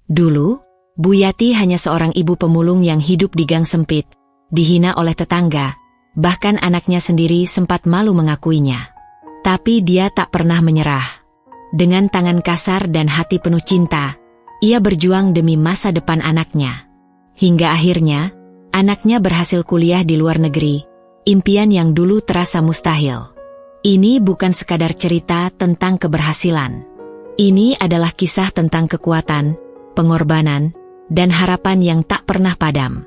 Dulu, Bu Yati hanya seorang ibu pemulung yang hidup di gang sempit, dihina oleh tetangga, bahkan anaknya sendiri sempat malu mengakuinya. Tapi dia tak pernah menyerah. Dengan tangan kasar dan hati penuh cinta, ia berjuang demi masa depan anaknya. Hingga akhirnya, anaknya berhasil kuliah di luar negeri, impian yang dulu terasa mustahil. Ini bukan sekadar cerita tentang keberhasilan. Ini adalah kisah tentang kekuatan, pengorbanan, dan harapan yang tak pernah padam.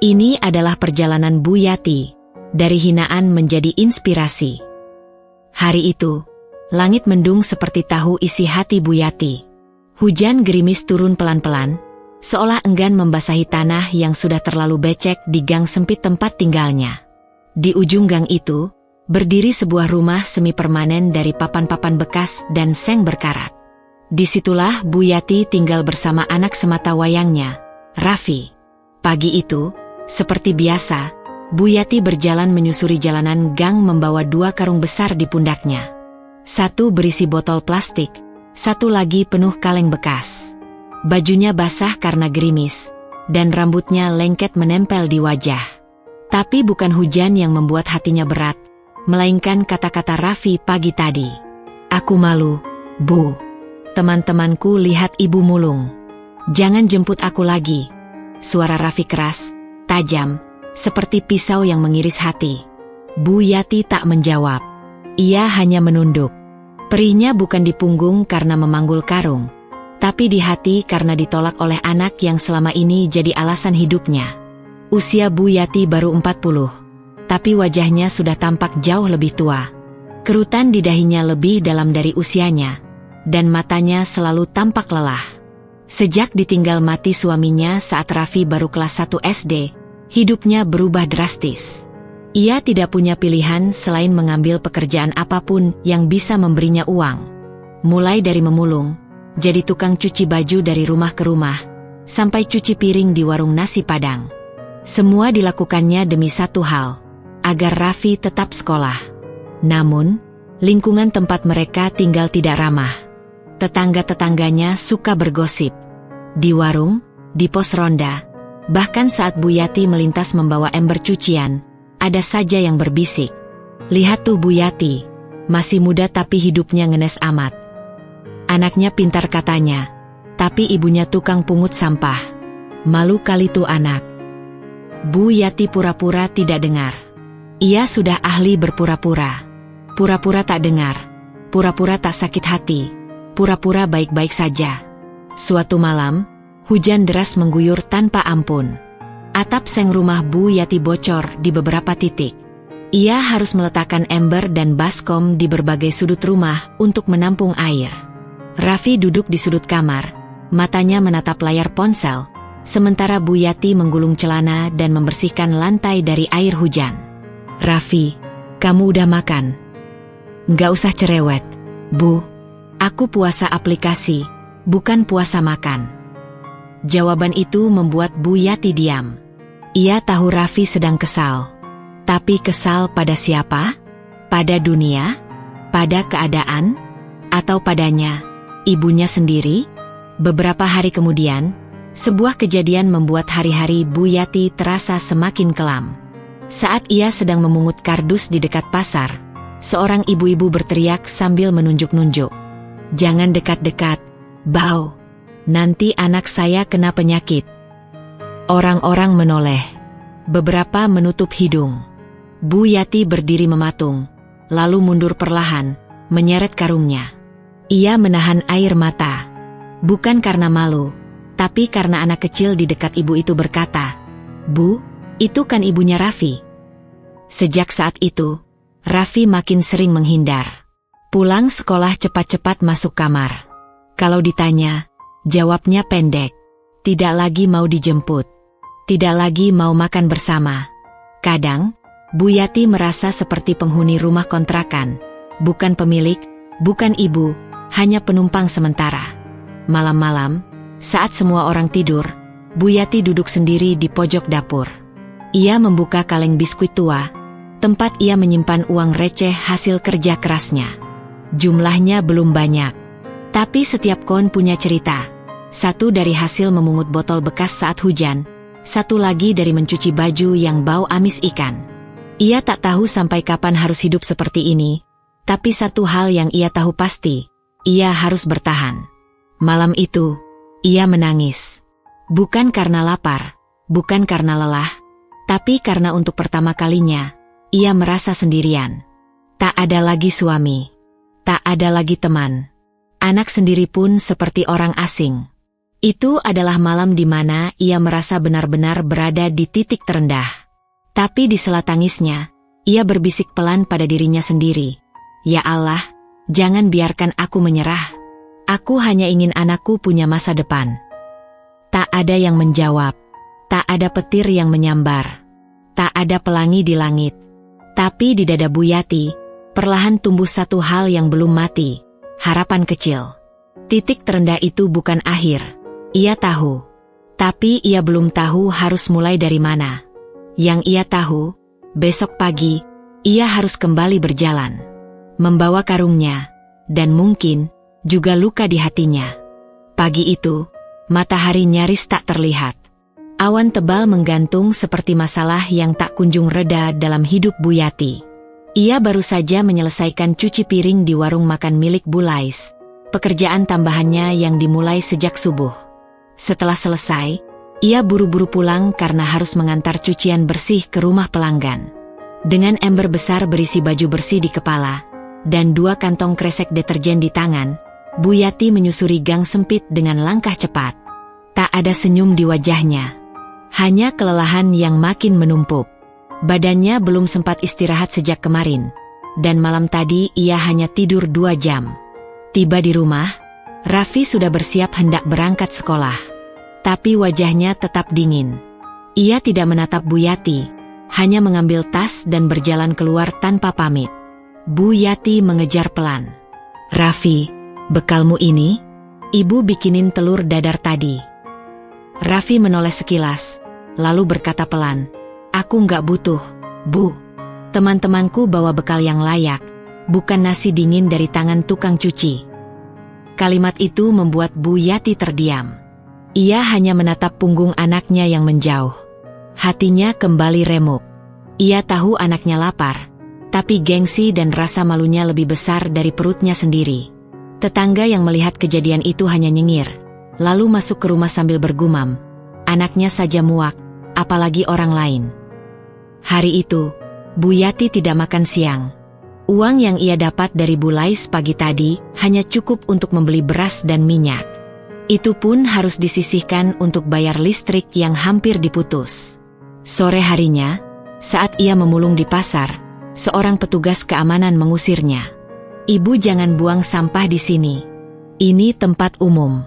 Ini adalah perjalanan Bu Yati, dari hinaan menjadi inspirasi. Hari itu, langit mendung seperti tahu isi hati Bu Yati. Hujan gerimis turun pelan-pelan, seolah enggan membasahi tanah yang sudah terlalu becek di gang sempit tempat tinggalnya. Di ujung gang itu, berdiri sebuah rumah semi permanen dari papan-papan bekas dan seng berkarat. Disitulah Bu Yati tinggal bersama anak semata wayangnya, Raffi. Pagi itu, seperti biasa, Bu Yati berjalan menyusuri jalanan gang membawa 2 karung besar di pundaknya. Satu berisi botol plastik, satu lagi penuh kaleng bekas. Bajunya basah karena gerimis, dan rambutnya lengket menempel di wajah. Tapi bukan hujan yang membuat hatinya berat, melainkan kata-kata Raffi pagi tadi. "Aku malu, Bu. Teman-temanku lihat ibu mulung. Jangan jemput aku lagi." Suara Raffi keras, tajam, seperti pisau yang mengiris hati. Bu Yati tak menjawab. Ia hanya menunduk. Perihnya bukan di punggung karena memanggul karung, tapi di hati karena ditolak oleh anak yang selama ini jadi alasan hidupnya. Usia Bu Yati baru 40, tapi wajahnya sudah tampak jauh lebih tua. Kerutan di dahinya lebih dalam dari usianya, dan matanya selalu tampak lelah. Sejak ditinggal mati suaminya saat Raffi baru kelas 1 SD, hidupnya berubah drastis. Ia tidak punya pilihan selain mengambil pekerjaan apapun yang bisa memberinya uang. Mulai dari memulung, jadi tukang cuci baju dari rumah ke rumah, sampai cuci piring di warung nasi Padang. Semua dilakukannya demi satu hal, agar Raffi tetap sekolah. Namun, lingkungan tempat mereka tinggal tidak ramah. Tetangga-tetangganya suka bergosip. Di warung, di pos ronda, bahkan saat Bu Yati melintas membawa ember cucian, ada saja yang berbisik. "Lihat tuh Bu Yati, masih muda tapi hidupnya ngenes amat. Anaknya pintar katanya, tapi ibunya tukang pungut sampah. Malu kali tuh anak." Bu Yati pura-pura tidak dengar. Ia sudah ahli berpura-pura. Pura-pura tak dengar, pura-pura tak sakit hati, pura-pura baik-baik saja. Suatu malam, hujan deras mengguyur tanpa ampun. Atap seng rumah Bu Yati bocor di beberapa titik. Ia harus meletakkan ember dan baskom di berbagai sudut rumah untuk menampung air. Raffi duduk di sudut kamar, matanya menatap layar ponsel, sementara Bu Yati menggulung celana dan membersihkan lantai dari air hujan. "Raffi, kamu udah makan?" "Nggak usah cerewet, Bu. Aku puasa aplikasi, bukan puasa makan." Jawaban itu membuat Bu Yati diam. Ia tahu Raffi sedang kesal. Tapi kesal pada siapa? Pada dunia? Pada keadaan? Atau padanya, ibunya sendiri? Beberapa hari kemudian, sebuah kejadian membuat hari-hari Bu Yati terasa semakin kelam. Saat ia sedang memungut kardus di dekat pasar, seorang ibu-ibu berteriak sambil menunjuk-nunjuk. "Jangan dekat-dekat, bau. Nanti anak saya kena penyakit." Orang-orang menoleh. Beberapa menutup hidung. Bu Yati berdiri mematung, lalu mundur perlahan, menyeret karungnya. Ia menahan air mata. Bukan karena malu, tapi karena anak kecil di dekat ibu itu berkata, "Bu, itu kan ibunya Raffi." Sejak saat itu, Raffi makin sering menghindar. Pulang sekolah cepat-cepat masuk kamar. Kalau ditanya, jawabnya pendek. Tidak lagi mau dijemput. Tidak lagi mau makan bersama. Kadang, Bu Yati merasa seperti penghuni rumah kontrakan. Bukan pemilik, bukan ibu, hanya penumpang sementara. Malam-malam, saat semua orang tidur, Bu Yati duduk sendiri di pojok dapur. Ia membuka kaleng biskuit tua, tempat ia menyimpan uang receh hasil kerja kerasnya. Jumlahnya belum banyak, tapi setiap koin punya cerita. Satu dari hasil memungut botol bekas saat hujan, satu lagi dari mencuci baju yang bau amis ikan. Ia tak tahu sampai kapan harus hidup seperti ini, tapi satu hal yang ia tahu pasti, ia harus bertahan. Malam itu, ia menangis. Bukan karena lapar, bukan karena lelah, tapi karena untuk pertama kalinya, ia merasa sendirian. Tak ada lagi suami, tak ada lagi teman. Anak sendiri pun seperti orang asing. Itu adalah malam di mana ia merasa benar-benar berada di titik terendah. Tapi di sela tangisnya, ia berbisik pelan pada dirinya sendiri. Ya Allah, jangan biarkan aku menyerah. Aku hanya ingin anakku punya masa depan. Tak ada yang menjawab. Tak ada petir yang menyambar. Tak ada pelangi di langit. Tapi di dada Bu Yati, perlahan tumbuh satu hal yang belum mati. Harapan kecil. Titik terendah itu bukan akhir. Ia tahu. Tapi ia belum tahu harus mulai dari mana. Yang ia tahu, besok pagi, ia harus kembali berjalan. Membawa karungnya, dan mungkin juga luka di hatinya. Pagi itu, matahari nyaris tak terlihat. Awan tebal menggantung seperti masalah yang tak kunjung reda dalam hidup Bu Yati. Ia baru saja menyelesaikan cuci piring di warung makan milik Bu Lais, pekerjaan tambahannya yang dimulai sejak subuh. Setelah selesai, ia buru-buru pulang karena harus mengantar cucian bersih ke rumah pelanggan. Dengan ember besar berisi baju bersih di kepala, dan 2 kantong kresek deterjen di tangan, Bu Yati menyusuri gang sempit dengan langkah cepat. Tak ada senyum di wajahnya. Hanya kelelahan yang makin menumpuk. Badannya belum sempat istirahat sejak kemarin, dan malam tadi ia hanya tidur 2 jam. Tiba di rumah, Raffi sudah bersiap hendak berangkat sekolah. Tapi wajahnya tetap dingin. Ia tidak menatap Bu Yati, hanya mengambil tas dan berjalan keluar tanpa pamit. Bu Yati mengejar pelan. "Raffi, bekalmu ini? Ibu bikinin telur dadar tadi." Raffi menoleh sekilas, lalu berkata pelan, "Aku nggak butuh, Bu. Teman-temanku bawa bekal yang layak, bukan nasi dingin dari tangan tukang cuci." Kalimat itu membuat Bu Yati terdiam. Ia hanya menatap punggung anaknya yang menjauh. Hatinya kembali remuk. Ia tahu anaknya lapar, tapi gengsi dan rasa malunya lebih besar dari perutnya sendiri. Tetangga yang melihat kejadian itu hanya nyengir, lalu masuk ke rumah sambil bergumam, "Anaknya saja muak, apalagi orang lain." Hari itu, Bu Yati tidak makan siang. Uang yang ia dapat dari Bu Lais pagi tadi hanya cukup untuk membeli beras dan minyak. Itu pun harus disisihkan untuk bayar listrik yang hampir diputus. Sore harinya, saat ia memulung di pasar, seorang petugas keamanan mengusirnya. "Ibu jangan buang sampah di sini. Ini tempat umum."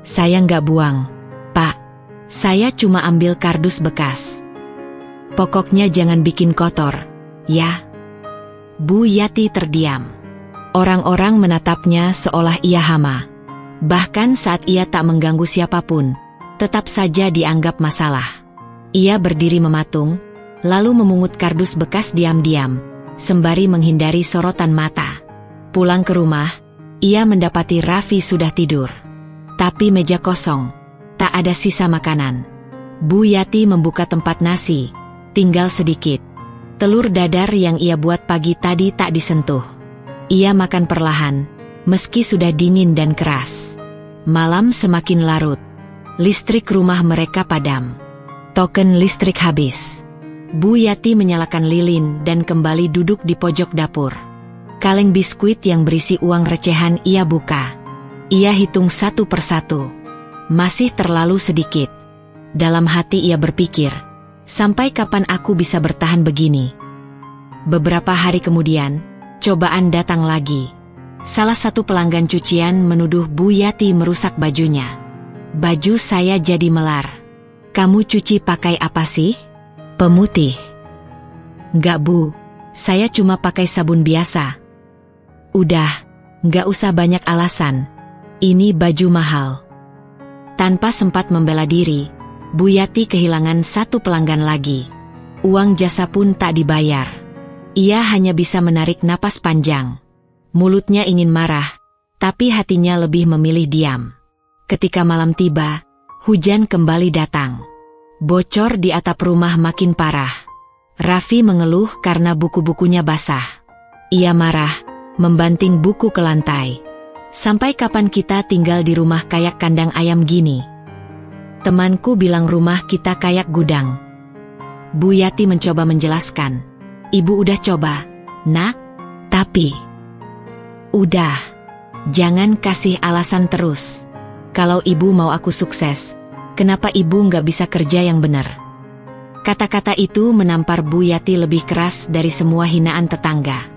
"Saya nggak buang, Pak. Saya cuma ambil kardus bekas. Pokoknya jangan bikin kotor, ya." Bu Yati terdiam. Orang-orang menatapnya seolah ia hama. Bahkan saat ia tak mengganggu siapapun, tetap saja dianggap masalah. Ia berdiri mematung, lalu memungut kardus bekas diam-diam, sembari menghindari sorotan mata. Pulang ke rumah, ia mendapati Raffi sudah tidur. Tapi meja kosong, tak ada sisa makanan. Bu Yati membuka tempat nasi, tinggal sedikit. Telur dadar yang ia buat pagi tadi tak disentuh. Ia makan perlahan, meski sudah dingin dan keras. Malam semakin larut. Listrik rumah mereka padam. Token listrik habis. Bu Yati menyalakan lilin dan kembali duduk di pojok dapur. Kaleng biskuit yang berisi uang recehan ia buka. Ia hitung satu persatu. Masih terlalu sedikit. Dalam hati ia berpikir, sampai kapan aku bisa bertahan begini? Beberapa hari kemudian, cobaan datang lagi. Salah satu pelanggan cucian menuduh Bu Yati merusak bajunya. "Baju saya jadi melar. Kamu cuci pakai apa sih?" "Pemutih." "Nggak Bu, saya cuma pakai sabun biasa." "Udah, nggak usah banyak alasan. Ini baju mahal." Tanpa sempat membela diri, Bu Yati kehilangan satu pelanggan lagi. Uang jasa pun tak dibayar. Ia hanya bisa menarik napas panjang. Mulutnya ingin marah, tapi hatinya lebih memilih diam. Ketika malam tiba, hujan kembali datang. Bocor di atap rumah makin parah. Raffi mengeluh karena buku-bukunya basah. Ia marah, membanting buku ke lantai. Sampai kapan kita tinggal di rumah kayak kandang ayam gini? Temanku bilang rumah kita kayak gudang. Bu Yati mencoba menjelaskan. Ibu udah coba, nak, tapi... Udah, jangan kasih alasan terus. Kalau ibu mau aku sukses, kenapa ibu nggak bisa kerja yang benar? Kata-kata itu menampar Bu Yati lebih keras dari semua hinaan tetangga.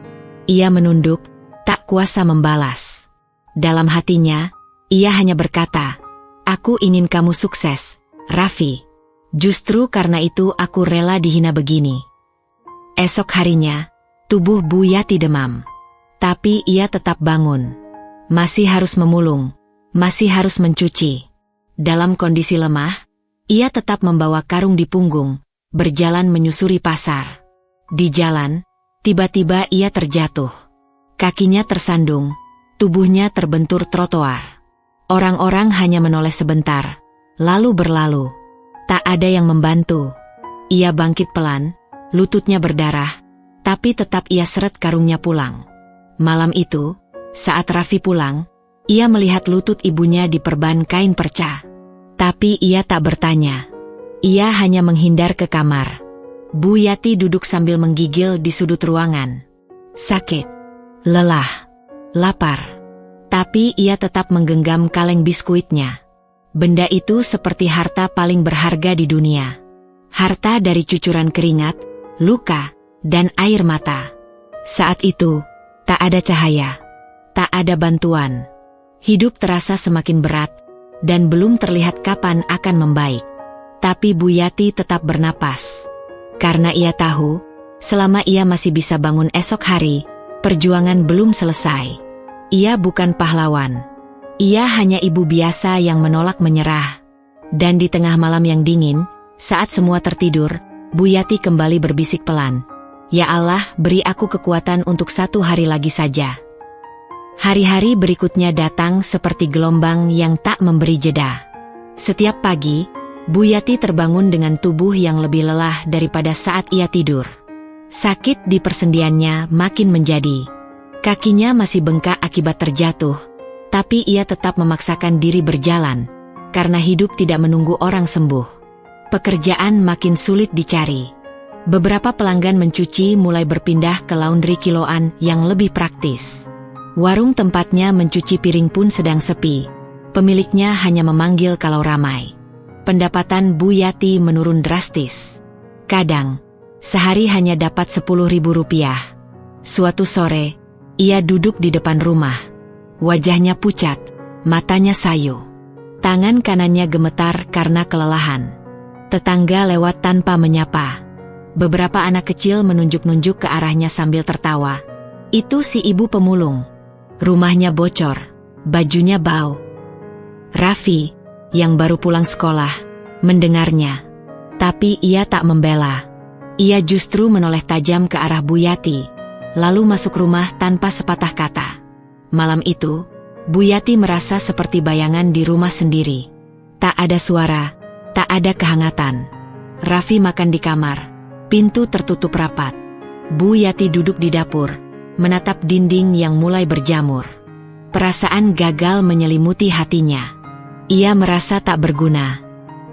Ia menunduk, tak kuasa membalas. Dalam hatinya, ia hanya berkata, aku ingin kamu sukses, Raffi. Justru karena itu aku rela dihina begini. Esok harinya, tubuh Bu Yati demam. Tapi ia tetap bangun. Masih harus memulung, masih harus mencuci. Dalam kondisi lemah, ia tetap membawa karung di punggung, berjalan menyusuri pasar. Di jalan, tiba-tiba ia terjatuh. Kakinya tersandung, tubuhnya terbentur trotoar. Orang-orang hanya menoleh sebentar, lalu berlalu. Tak ada yang membantu. Ia bangkit pelan, lututnya berdarah, tapi tetap ia seret karungnya pulang. Malam itu, saat Raffi pulang, ia melihat lutut ibunya diperban kain perca. Tapi ia tak bertanya. Ia hanya menghindar ke kamar. Bu Yati duduk sambil menggigil di sudut ruangan. Sakit, lelah, lapar. Tapi ia tetap menggenggam kaleng biskuitnya. Benda itu seperti harta paling berharga di dunia. Harta dari cucuran keringat, luka, dan air mata. Saat itu, tak ada cahaya, tak ada bantuan. Hidup terasa semakin berat, dan belum terlihat kapan akan membaik. Tapi Bu Yati tetap bernapas. Karena ia tahu, selama ia masih bisa bangun esok hari, perjuangan belum selesai. Ia bukan pahlawan. Ia hanya ibu biasa yang menolak menyerah. Dan di tengah malam yang dingin, saat semua tertidur, Bu Yati kembali berbisik pelan. Ya Allah, beri aku kekuatan untuk 1 hari lagi saja. Hari-hari berikutnya datang seperti gelombang yang tak memberi jeda. Setiap pagi, Bu Yati terbangun dengan tubuh yang lebih lelah daripada saat ia tidur. Sakit di persendiannya makin menjadi. Kakinya masih bengkak akibat terjatuh, tapi ia tetap memaksakan diri berjalan, karena hidup tidak menunggu orang sembuh. Pekerjaan makin sulit dicari. Beberapa pelanggan mencuci mulai berpindah ke laundry kiloan yang lebih praktis. Warung tempatnya mencuci piring pun sedang sepi. Pemiliknya hanya memanggil kalau ramai. Pendapatan Bu Yati menurun drastis. Kadang, sehari hanya dapat Rp10.000. Suatu sore, ia duduk di depan rumah. Wajahnya pucat, matanya sayu. Tangan kanannya gemetar karena kelelahan. Tetangga lewat tanpa menyapa. Beberapa anak kecil menunjuk-nunjuk ke arahnya sambil tertawa. Itu si ibu pemulung. Rumahnya bocor, bajunya bau. Raffi, yang baru pulang sekolah, mendengarnya. Tapi ia tak membela. Ia justru menoleh tajam ke arah Bu Yati, lalu masuk rumah tanpa sepatah kata. Malam itu, Bu Yati merasa seperti bayangan di rumah sendiri. Tak ada suara, tak ada kehangatan. Raffi makan di kamar. Pintu tertutup rapat. Bu Yati duduk di dapur, menatap dinding yang mulai berjamur. Perasaan gagal menyelimuti hatinya. Ia merasa tak berguna.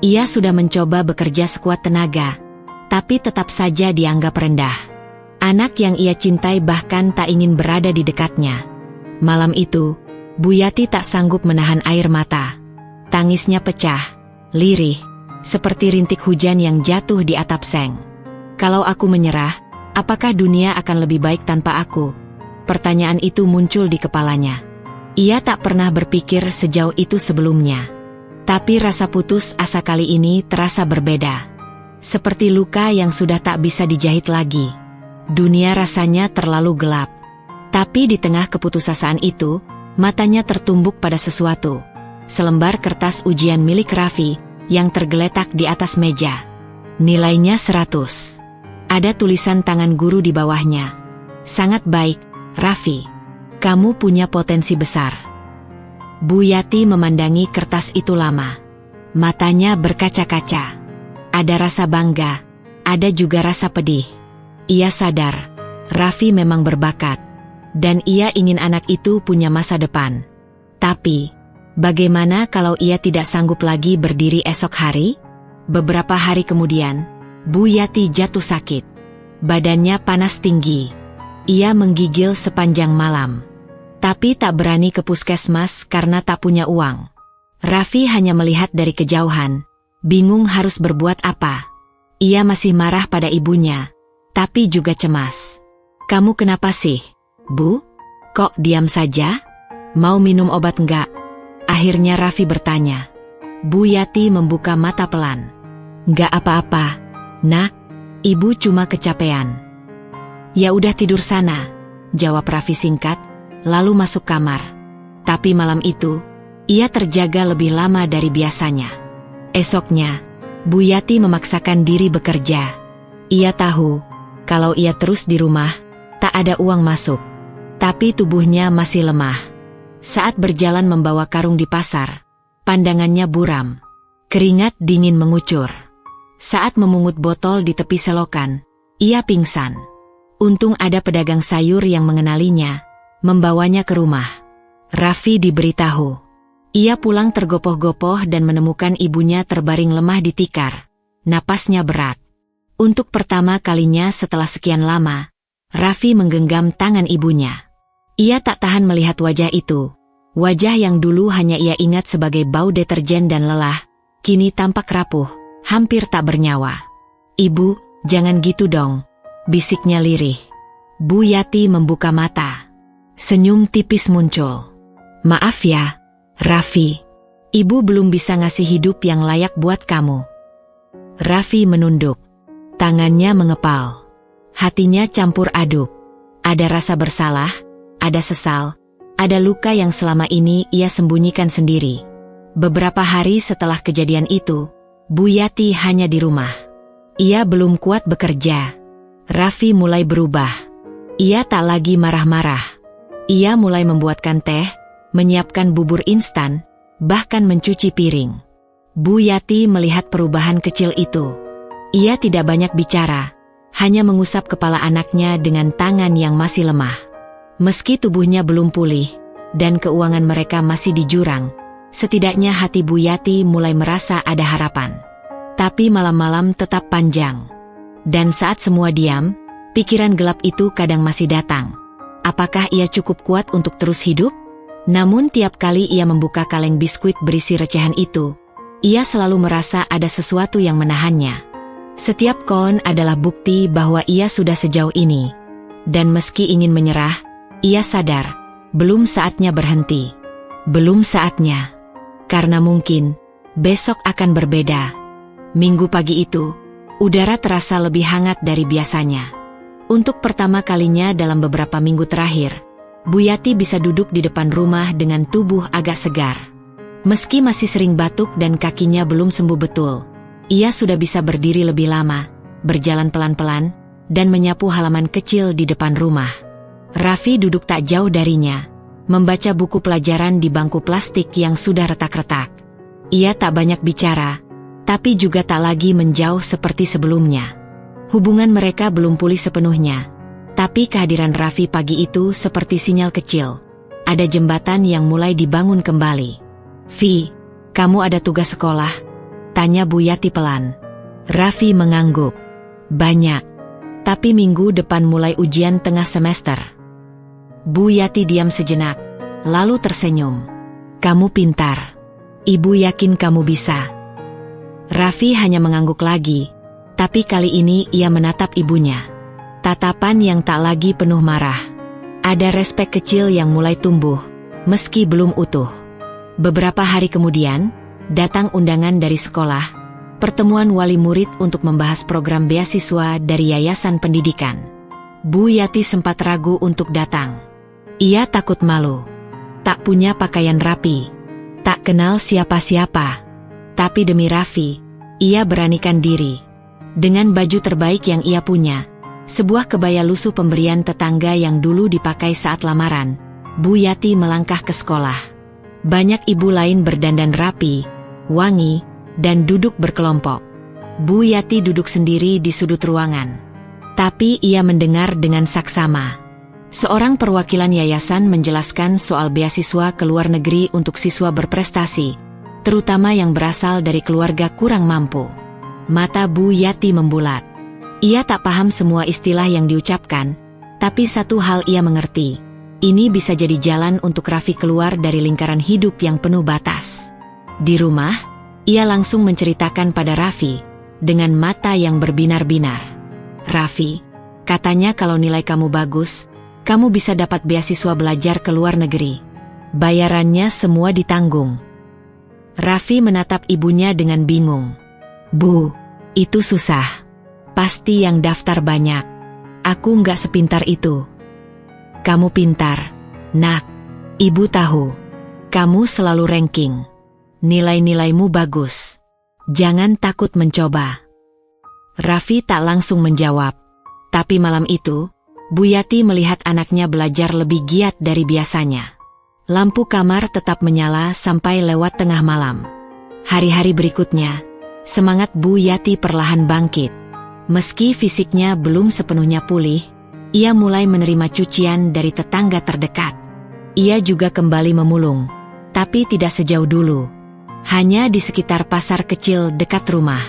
Ia sudah mencoba bekerja sekuat tenaga, tapi tetap saja dianggap rendah. Anak yang ia cintai bahkan tak ingin berada di dekatnya. Malam itu, Bu Yati tak sanggup menahan air mata. Tangisnya pecah, lirih, seperti rintik hujan yang jatuh di atap seng. Kalau aku menyerah, apakah dunia akan lebih baik tanpa aku? Pertanyaan itu muncul di kepalanya. Ia tak pernah berpikir sejauh itu sebelumnya. Tapi rasa putus asa kali ini terasa berbeda. Seperti luka yang sudah tak bisa dijahit lagi. Dunia rasanya terlalu gelap. Tapi di tengah keputusasaan itu, matanya tertumbuk pada sesuatu. Selembar kertas ujian milik Raffi yang tergeletak di atas meja. Nilainya 100. Ada tulisan tangan guru di bawahnya. Sangat baik, Raffi. Kamu punya potensi besar. Bu Yati memandangi kertas itu lama. Matanya berkaca-kaca. Ada rasa bangga, ada juga rasa pedih. Ia sadar, Raffi memang berbakat, dan ia ingin anak itu punya masa depan. Tapi, bagaimana kalau ia tidak sanggup lagi berdiri esok hari? Beberapa hari kemudian, Bu Yati jatuh sakit. Badannya panas tinggi. Ia menggigil sepanjang malam. Tapi tak berani ke puskesmas karena tak punya uang. Raffi hanya melihat dari kejauhan, bingung harus berbuat apa. Ia masih marah pada ibunya, tapi juga cemas. "Kamu kenapa sih, Bu? Kok diam saja? Mau minum obat enggak?" Akhirnya Raffi bertanya. Bu Yati membuka mata pelan. "Enggak apa-apa, Nak. Ibu cuma kecapean." "Ya udah tidur sana," jawab Raffi singkat, lalu masuk kamar. Tapi malam itu, ia terjaga lebih lama dari biasanya. Esoknya, Bu Yati memaksakan diri bekerja. Ia tahu, kalau ia terus di rumah, tak ada uang masuk. Tapi tubuhnya masih lemah. Saat berjalan membawa karung di pasar, pandangannya buram. Keringat dingin mengucur. Saat memungut botol di tepi selokan, ia pingsan. Untung ada pedagang sayur yang mengenalinya, membawanya ke rumah. Raffi diberitahu. Ia pulang tergopoh-gopoh dan menemukan ibunya terbaring lemah di tikar. Napasnya berat. Untuk pertama kalinya setelah sekian lama, Raffi menggenggam tangan ibunya. Ia tak tahan melihat wajah itu. Wajah yang dulu hanya ia ingat sebagai bau deterjen dan lelah, kini tampak rapuh, hampir tak bernyawa. "Ibu, jangan gitu dong," bisiknya lirih. Bu Yati membuka mata. Senyum tipis muncul. "Maaf ya, Raffi. Ibu belum bisa ngasih hidup yang layak buat kamu." Raffi menunduk. Tangannya mengepal. Hatinya campur aduk. Ada rasa bersalah, ada sesal, ada luka yang selama ini ia sembunyikan sendiri. Beberapa hari setelah kejadian itu, Bu Yati hanya di rumah. Ia belum kuat bekerja. Raffi mulai berubah. Ia tak lagi marah-marah. Ia mulai membuatkan teh, menyiapkan bubur instan, bahkan mencuci piring. Bu Yati melihat perubahan kecil itu. Ia tidak banyak bicara, hanya mengusap kepala anaknya dengan tangan yang masih lemah. Meski tubuhnya belum pulih, dan keuangan mereka masih di jurang, setidaknya hati Bu Yati mulai merasa ada harapan. Tapi malam-malam tetap panjang. Dan saat semua diam, pikiran gelap itu kadang masih datang. Apakah ia cukup kuat untuk terus hidup? Namun tiap kali ia membuka kaleng biskuit berisi recehan itu, ia selalu merasa ada sesuatu yang menahannya. Setiap koin adalah bukti bahwa ia sudah sejauh ini. Dan meski ingin menyerah, ia sadar, belum saatnya berhenti. Belum saatnya. Karena mungkin, besok akan berbeda. Minggu pagi itu, udara terasa lebih hangat dari biasanya. Untuk pertama kalinya dalam beberapa minggu terakhir, Bu Yati bisa duduk di depan rumah dengan tubuh agak segar. Meski masih sering batuk dan kakinya belum sembuh betul, ia sudah bisa berdiri lebih lama, berjalan pelan-pelan, dan menyapu halaman kecil di depan rumah. Raffi duduk tak jauh darinya, membaca buku pelajaran di bangku plastik yang sudah retak-retak. Ia tak banyak bicara, tapi juga tak lagi menjauh seperti sebelumnya. Hubungan mereka belum pulih sepenuhnya, tapi kehadiran Raffi pagi itu seperti sinyal kecil. Ada jembatan yang mulai dibangun kembali. "Vi, kamu ada tugas sekolah?" tanya Bu Yati pelan. Raffi mengangguk. "Banyak, tapi minggu depan mulai ujian tengah semester." Bu Yati diam sejenak, lalu tersenyum. "Kamu pintar. Ibu yakin kamu bisa." Raffi hanya mengangguk lagi. Tapi kali ini ia menatap ibunya. Tatapan yang tak lagi penuh marah. Ada respek kecil yang mulai tumbuh, meski belum utuh. Beberapa hari kemudian, datang undangan dari sekolah, pertemuan wali murid untuk membahas program beasiswa dari Yayasan Pendidikan. Bu Yati sempat ragu untuk datang. Ia takut malu. Tak punya pakaian rapi. Tak kenal siapa-siapa. Tapi demi Raffi, ia beranikan diri. Dengan baju terbaik yang ia punya, sebuah kebaya lusuh pemberian tetangga yang dulu dipakai saat lamaran, Bu Yati melangkah ke sekolah. Banyak ibu lain berdandan rapi, wangi, dan duduk berkelompok. Bu Yati duduk sendiri di sudut ruangan. Tapi ia mendengar dengan saksama. Seorang perwakilan yayasan menjelaskan soal beasiswa ke luar negeri untuk siswa berprestasi, terutama yang berasal dari keluarga kurang mampu. Mata Bu Yati membulat. Ia tak paham semua istilah yang diucapkan, tapi satu hal ia mengerti. Ini bisa jadi jalan untuk Raffi keluar dari lingkaran hidup yang penuh batas. Di rumah, ia langsung menceritakan pada Raffi, dengan mata yang berbinar-binar. "Raffi, katanya kalau nilai kamu bagus, kamu bisa dapat beasiswa belajar ke luar negeri. Bayarannya semua ditanggung." Raffi menatap ibunya dengan bingung. "Bu, itu susah. Pasti yang daftar banyak. Aku nggak sepintar itu." "Kamu pintar, nak. Ibu tahu. Kamu selalu ranking. Nilai-nilaimu bagus. Jangan takut mencoba." Raffi tak langsung menjawab. Tapi malam itu, Bu Yati melihat anaknya belajar lebih giat dari biasanya. Lampu kamar tetap menyala sampai lewat tengah malam. Hari-hari berikutnya, semangat Bu Yati perlahan bangkit. Meski fisiknya belum sepenuhnya pulih, ia mulai menerima cucian dari tetangga terdekat. Ia juga kembali memulung, tapi tidak sejauh dulu. Hanya di sekitar pasar kecil dekat rumah.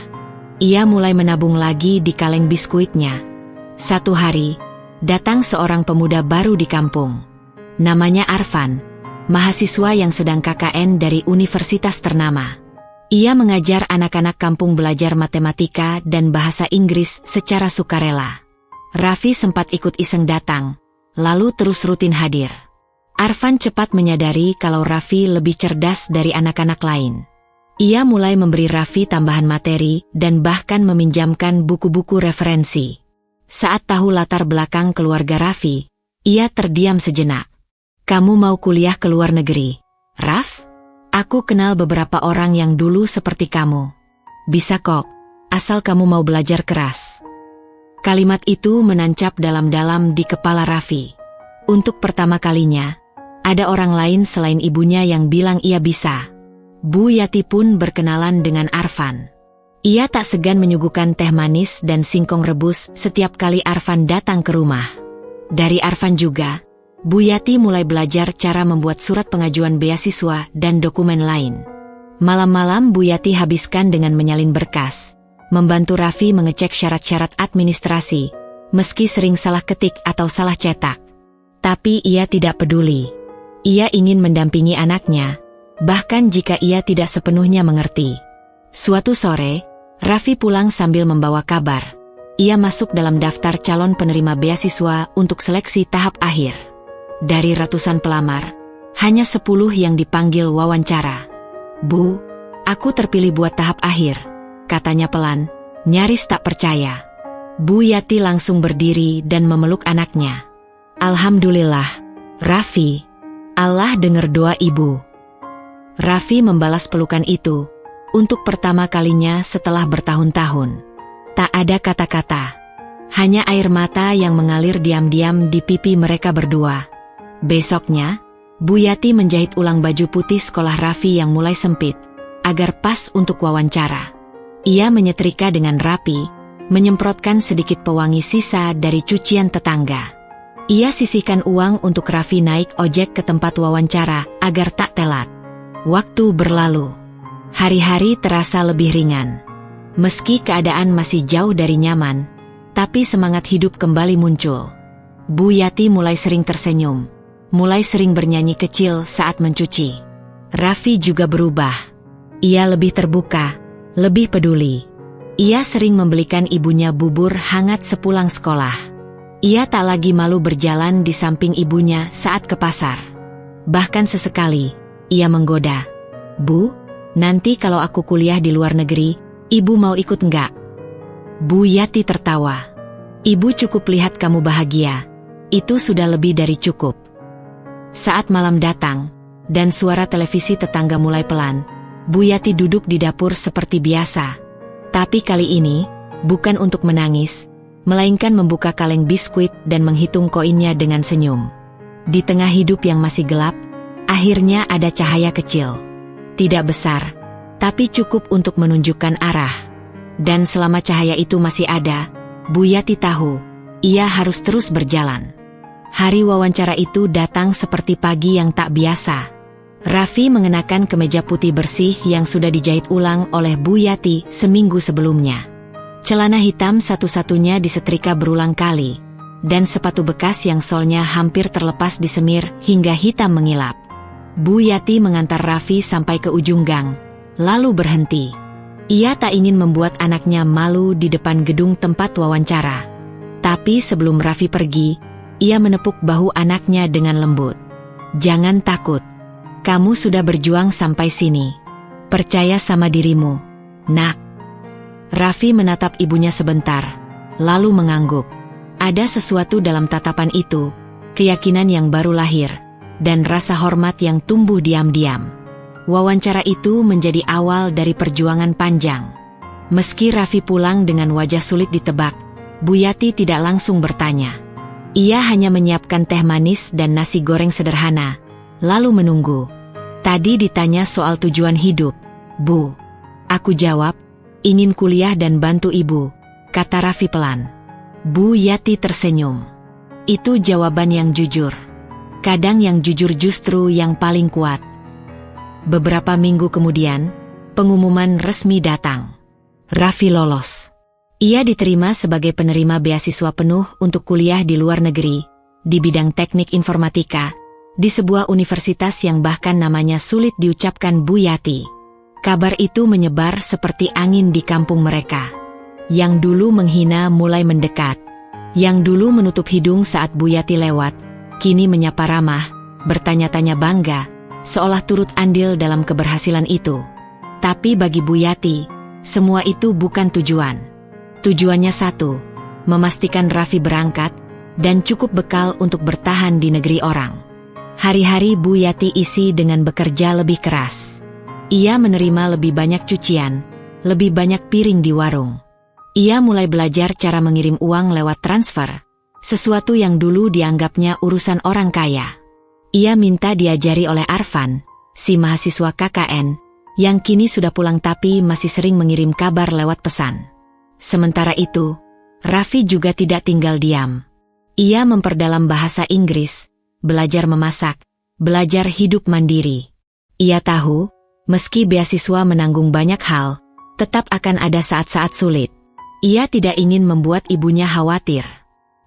Ia mulai menabung lagi di kaleng biskuitnya. Satu hari, datang seorang pemuda baru di kampung. Namanya Arfan, mahasiswa yang sedang KKN dari universitas ternama. Ia mengajar anak-anak kampung belajar matematika dan bahasa Inggris secara sukarela. Raffi sempat ikut iseng datang, lalu terus rutin hadir. Arfan cepat menyadari kalau Raffi lebih cerdas dari anak-anak lain. Ia mulai memberi Raffi tambahan materi dan bahkan meminjamkan buku-buku referensi. Saat tahu latar belakang keluarga Raffi, ia terdiam sejenak. "Kamu mau kuliah ke luar negeri, Raff? Aku kenal beberapa orang yang dulu seperti kamu. Bisa kok, asal kamu mau belajar keras." Kalimat itu menancap dalam-dalam di kepala Raffi. Untuk pertama kalinya, ada orang lain selain ibunya yang bilang ia bisa. Bu Yati pun berkenalan dengan Arfan. Ia tak segan menyuguhkan teh manis dan singkong rebus setiap kali Arfan datang ke rumah. Dari Arfan juga, Bu Yati mulai belajar cara membuat surat pengajuan beasiswa dan dokumen lain. Malam-malam Bu Yati habiskan dengan menyalin berkas, membantu Raffi mengecek syarat-syarat administrasi, meski sering salah ketik atau salah cetak. Tapi ia tidak peduli. Ia ingin mendampingi anaknya, bahkan jika ia tidak sepenuhnya mengerti. Suatu sore, Raffi pulang sambil membawa kabar. Ia masuk dalam daftar calon penerima beasiswa untuk seleksi tahap akhir. Dari ratusan pelamar, hanya 10 yang dipanggil wawancara. "Bu, aku terpilih buat tahap akhir," katanya pelan, nyaris tak percaya. Bu Yati langsung berdiri dan memeluk anaknya. "Alhamdulillah, Raffi. Allah dengar doa ibu." Raffi membalas pelukan itu, untuk pertama kalinya setelah bertahun-tahun. Tak ada kata-kata, hanya air mata yang mengalir diam-diam di pipi mereka berdua. Besoknya, Bu Yati menjahit ulang baju putih sekolah Raffi yang mulai sempit, agar pas untuk wawancara. Ia menyetrika dengan rapi, menyemprotkan sedikit pewangi sisa dari cucian tetangga. Ia sisihkan uang untuk Raffi naik ojek ke tempat wawancara agar tak telat. Waktu berlalu. Hari-hari terasa lebih ringan. Meski keadaan masih jauh dari nyaman, tapi semangat hidup kembali muncul. Bu Yati mulai sering tersenyum, mulai sering bernyanyi kecil saat mencuci. Raffi juga berubah. Ia lebih terbuka, lebih peduli. Ia sering membelikan ibunya bubur hangat sepulang sekolah. Ia tak lagi malu berjalan di samping ibunya saat ke pasar. Bahkan sesekali, ia menggoda. "Bu, nanti kalau aku kuliah di luar negeri, ibu mau ikut enggak?" Bu Yati tertawa. "Ibu cukup lihat kamu bahagia. Itu sudah lebih dari cukup." Saat malam datang, dan suara televisi tetangga mulai pelan, Bu Yati duduk di dapur seperti biasa. Tapi kali ini, bukan untuk menangis, melainkan membuka kaleng biskuit dan menghitung koinnya dengan senyum. Di tengah hidup yang masih gelap, Akhirnya ada cahaya kecil. Tidak besar, tapi cukup untuk menunjukkan arah. Dan selama cahaya itu masih ada, Bu Yati tahu, ia harus terus berjalan. Hari wawancara itu datang seperti pagi yang tak biasa. Raffi mengenakan kemeja putih bersih yang sudah dijahit ulang oleh Bu Yati seminggu sebelumnya. Celana hitam satu-satunya disetrika berulang kali, dan sepatu bekas yang solnya hampir terlepas disemir hingga hitam mengilap. Bu Yati mengantar Raffi sampai ke ujung gang, lalu berhenti. Ia tak ingin membuat anaknya malu di depan gedung tempat wawancara. Tapi sebelum Raffi pergi, ia menepuk bahu anaknya dengan lembut. "Jangan takut. Kamu sudah berjuang sampai sini. Percaya sama dirimu, nak." Raffi menatap ibunya sebentar, lalu mengangguk. Ada sesuatu dalam tatapan itu, keyakinan yang baru lahir, dan rasa hormat yang tumbuh diam-diam. Wawancara itu menjadi awal dari perjuangan panjang. Meski Raffi pulang dengan wajah sulit ditebak, Bu Yati tidak langsung bertanya. Ia hanya menyiapkan teh manis dan nasi goreng sederhana, lalu menunggu. "Tadi ditanya soal tujuan hidup, Bu." "Aku jawab, ingin kuliah dan bantu ibu," kata Raffi pelan. Bu Yati tersenyum. Itu jawaban yang jujur. Kadang yang jujur justru yang paling kuat. Beberapa minggu kemudian, pengumuman resmi datang. Raffi lolos. Ia diterima sebagai penerima beasiswa penuh untuk kuliah di luar negeri, di bidang teknik informatika, di sebuah universitas yang bahkan namanya sulit diucapkan Bu Yati. Kabar itu menyebar seperti angin di kampung mereka. Yang dulu menghina mulai mendekat. Yang dulu menutup hidung saat Bu Yati lewat, kini menyapa ramah, bertanya-tanya bangga, seolah turut andil dalam keberhasilan itu. Tapi bagi Bu Yati, semua itu bukan tujuan. Tujuannya satu, memastikan Raffi berangkat, dan cukup bekal untuk bertahan di negeri orang. Hari-hari Bu Yati isi dengan bekerja lebih keras. Ia menerima lebih banyak cucian, lebih banyak piring di warung. Ia mulai belajar cara mengirim uang lewat transfer, sesuatu yang dulu dianggapnya urusan orang kaya. Ia minta diajari oleh Arfan, si mahasiswa KKN, yang kini sudah pulang tapi masih sering mengirim kabar lewat pesan. Sementara itu, Raffi juga tidak tinggal diam. Ia memperdalam bahasa Inggris, belajar memasak, belajar hidup mandiri. Ia tahu, meski beasiswa menanggung banyak hal, tetap akan ada saat-saat sulit. Ia tidak ingin membuat ibunya khawatir.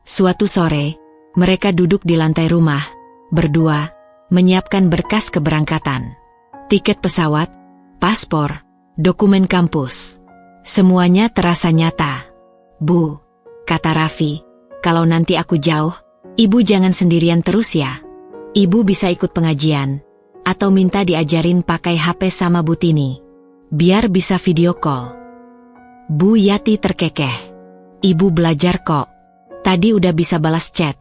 Suatu sore, mereka duduk di lantai rumah, berdua, menyiapkan berkas keberangkatan. Tiket pesawat, paspor, dokumen kampus. Semuanya terasa nyata. "Bu," kata Raffi, "kalau nanti aku jauh, ibu jangan sendirian terus ya. Ibu bisa ikut pengajian, atau minta diajarin pakai HP sama Bu Tini. Biar bisa video call." Bu Yati terkekeh. "Ibu belajar kok. Tadi udah bisa balas chat,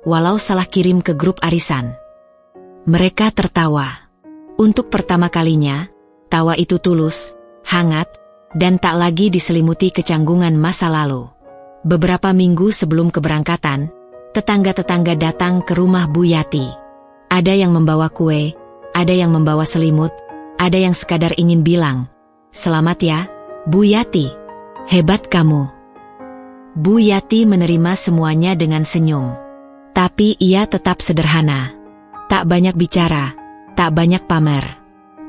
walau salah kirim ke grup arisan." Mereka tertawa. Untuk pertama kalinya, tawa itu tulus, hangat, dan tak lagi diselimuti kecanggungan masa lalu. Beberapa minggu sebelum keberangkatan, tetangga-tetangga datang ke rumah Bu Yati. Ada yang membawa kue, ada yang membawa selimut, ada yang sekadar ingin bilang, "Selamat ya, Bu Yati. Hebat kamu." Bu Yati menerima semuanya dengan senyum. Tapi ia tetap sederhana. Tak banyak bicara, tak banyak pamer.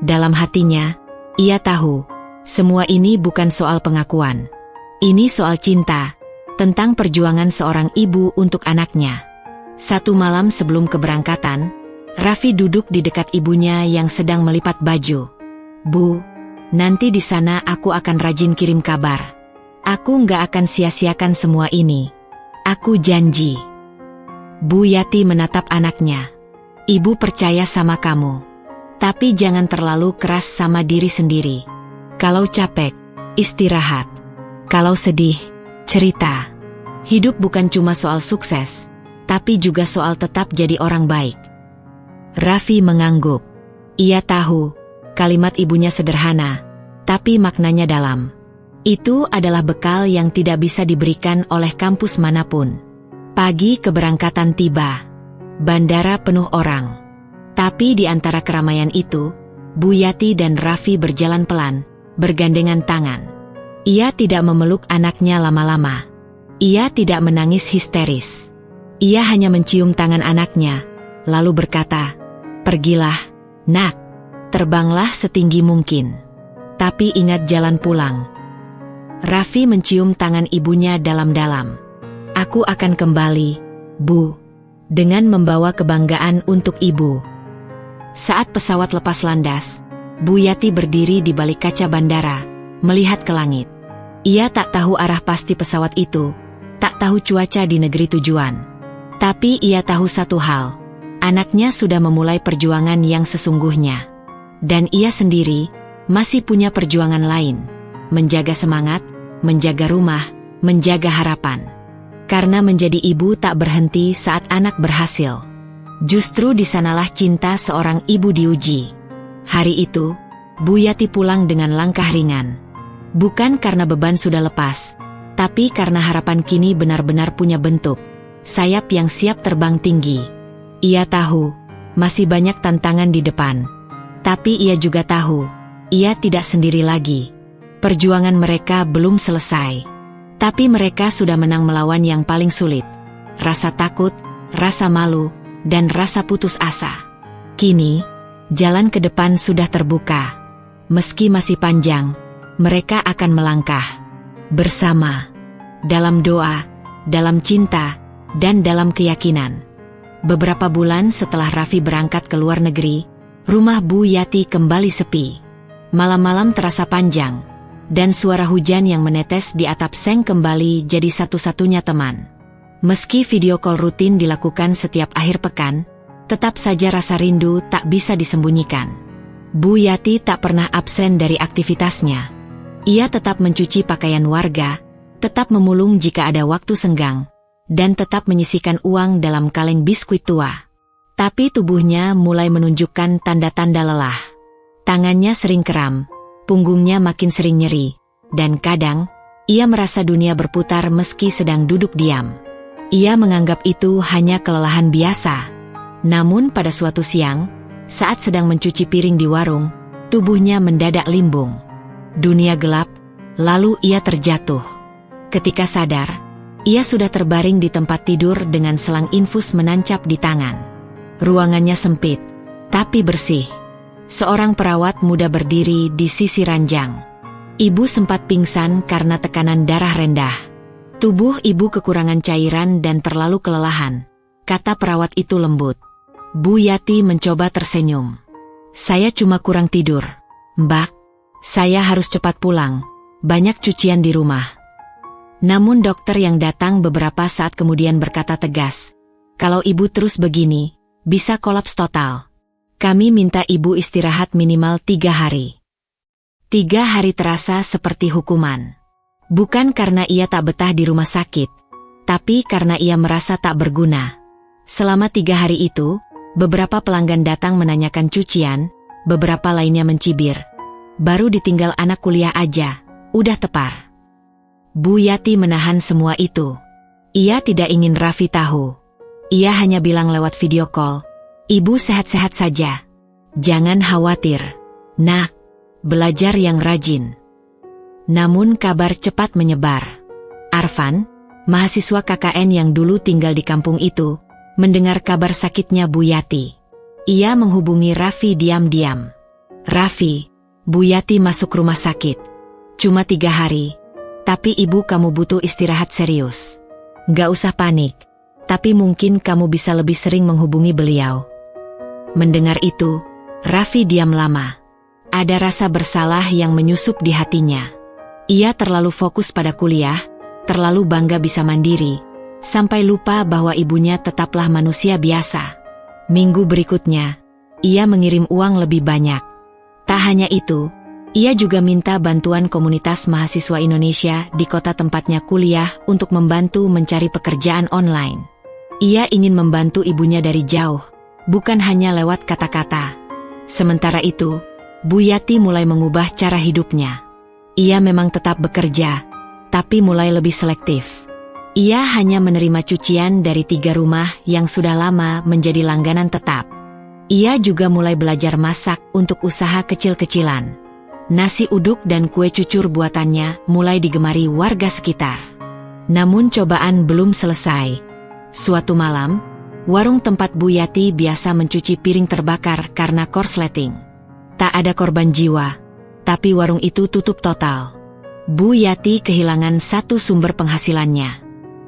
Dalam hatinya, ia tahu, semua ini bukan soal pengakuan. Ini soal cinta, tentang perjuangan seorang ibu untuk anaknya. Satu malam sebelum keberangkatan, Raffi duduk di dekat ibunya yang sedang melipat baju. "Bu, nanti di sana aku akan rajin kirim kabar. Aku nggak akan sia-siakan semua ini. Aku janji." Bu Yati menatap anaknya. "Ibu percaya sama kamu. Tapi jangan terlalu keras sama diri sendiri. Kalau capek, istirahat. Kalau sedih, cerita. Hidup bukan cuma soal sukses, tapi juga soal tetap jadi orang baik." Raffi mengangguk. Ia tahu, kalimat ibunya sederhana, tapi maknanya dalam. Itu adalah bekal yang tidak bisa diberikan oleh kampus manapun. Pagi keberangkatan tiba. Bandara penuh orang. Tapi di antara keramaian itu, Bu Yati dan Raffi berjalan pelan, bergandengan tangan. Ia tidak memeluk anaknya lama-lama. Ia tidak menangis histeris. Ia hanya mencium tangan anaknya, lalu berkata, "Pergilah, nak. Terbanglah setinggi mungkin. Tapi ingat jalan pulang." Raffi mencium tangan ibunya dalam-dalam. "Aku akan kembali, Bu," dengan membawa kebanggaan untuk ibu. Saat pesawat lepas landas, Bu Yati berdiri di balik kaca bandara, melihat ke langit. Ia tak tahu arah pasti pesawat itu, tak tahu cuaca di negeri tujuan. Tapi ia tahu satu hal, anaknya sudah memulai perjuangan yang sesungguhnya. Dan ia sendiri masih punya perjuangan lain, menjaga semangat, menjaga rumah, menjaga harapan. Karena menjadi ibu tak berhenti saat anak berhasil. Justru di sanalah cinta seorang ibu diuji. Hari itu, Bu Yati pulang dengan langkah ringan. Bukan karena beban sudah lepas, tapi karena harapan kini benar-benar punya bentuk, sayap yang siap terbang tinggi. Ia tahu, masih banyak tantangan di depan. Tapi ia juga tahu, ia tidak sendiri lagi. Perjuangan mereka belum selesai. Tapi mereka sudah menang melawan yang paling sulit. Rasa takut, rasa malu, dan rasa putus asa. Kini, jalan ke depan sudah terbuka. Meski masih panjang, mereka akan melangkah bersama, dalam doa, dalam cinta, dan dalam keyakinan. Beberapa bulan setelah Raffi berangkat ke luar negeri, rumah Bu Yati kembali sepi. Malam-malam terasa panjang, dan suara hujan yang menetes di atap seng kembali jadi satu-satunya teman. Meski video call rutin dilakukan setiap akhir pekan, tetap saja rasa rindu tak bisa disembunyikan. Bu Yati tak pernah absen dari aktivitasnya. Ia tetap mencuci pakaian warga, tetap memulung jika ada waktu senggang, dan tetap menyisihkan uang dalam kaleng biskuit tua. Tapi tubuhnya mulai menunjukkan tanda-tanda lelah. Tangannya sering kram, punggungnya makin sering nyeri, dan kadang, ia merasa dunia berputar meski sedang duduk diam. Ia menganggap itu hanya kelelahan biasa. Namun pada suatu siang, saat sedang mencuci piring di warung, tubuhnya mendadak limbung. Dunia gelap, lalu ia terjatuh. Ketika sadar, ia sudah terbaring di tempat tidur dengan selang infus menancap di tangan. Ruangannya sempit, tapi bersih. Seorang perawat muda berdiri di sisi ranjang. Ibu sempat pingsan karena tekanan darah rendah. "Tubuh ibu kekurangan cairan dan terlalu kelelahan," kata perawat itu lembut. Bu Yati mencoba tersenyum. "Saya cuma kurang tidur, Mbak. Saya harus cepat pulang, banyak cucian di rumah." Namun dokter yang datang beberapa saat kemudian berkata tegas, "Kalau ibu terus begini, bisa kolaps total. Kami minta ibu istirahat minimal 3 hari. 3 hari terasa seperti hukuman. Bukan karena ia tak betah di rumah sakit, tapi karena ia merasa tak berguna. Selama 3 hari itu, beberapa pelanggan datang menanyakan cucian, beberapa lainnya mencibir. Baru ditinggal anak kuliah aja, udah tepar." Bu Yati menahan semua itu. Ia tidak ingin Raffi tahu. Ia hanya bilang lewat video call, "Ibu sehat-sehat saja. Jangan khawatir, nak. Belajar yang rajin." Namun kabar cepat menyebar. Arfan, mahasiswa KKN yang dulu tinggal di kampung itu, mendengar kabar sakitnya Bu Yati. Ia menghubungi Raffi diam-diam. "Raffi, Bu Yati masuk rumah sakit. Cuma 3 hari, tapi ibu kamu butuh istirahat serius. Gak usah panik, tapi mungkin kamu bisa lebih sering menghubungi beliau." Mendengar itu, Raffi diam lama. Ada rasa bersalah yang menyusup di hatinya. Ia terlalu fokus pada kuliah, terlalu bangga bisa mandiri, sampai lupa bahwa ibunya tetaplah manusia biasa. Minggu berikutnya, ia mengirim uang lebih banyak. Tak hanya itu, ia juga minta bantuan komunitas mahasiswa Indonesia di kota tempatnya kuliah untuk membantu mencari pekerjaan online. Ia ingin membantu ibunya dari jauh, bukan hanya lewat kata-kata. Sementara itu, Bu Yati mulai mengubah cara hidupnya. Ia memang tetap bekerja, tapi mulai lebih selektif. Ia hanya menerima cucian dari 3 rumah yang sudah lama menjadi langganan tetap. Ia juga mulai belajar masak untuk usaha kecil-kecilan. Nasi uduk dan kue cucur buatannya mulai digemari warga sekitar. Namun cobaan belum selesai. Suatu malam, warung tempat Bu Yati biasa mencuci piring terbakar karena korsleting. Tak ada korban jiwa, tapi warung itu tutup total. Bu Yati kehilangan satu sumber penghasilannya.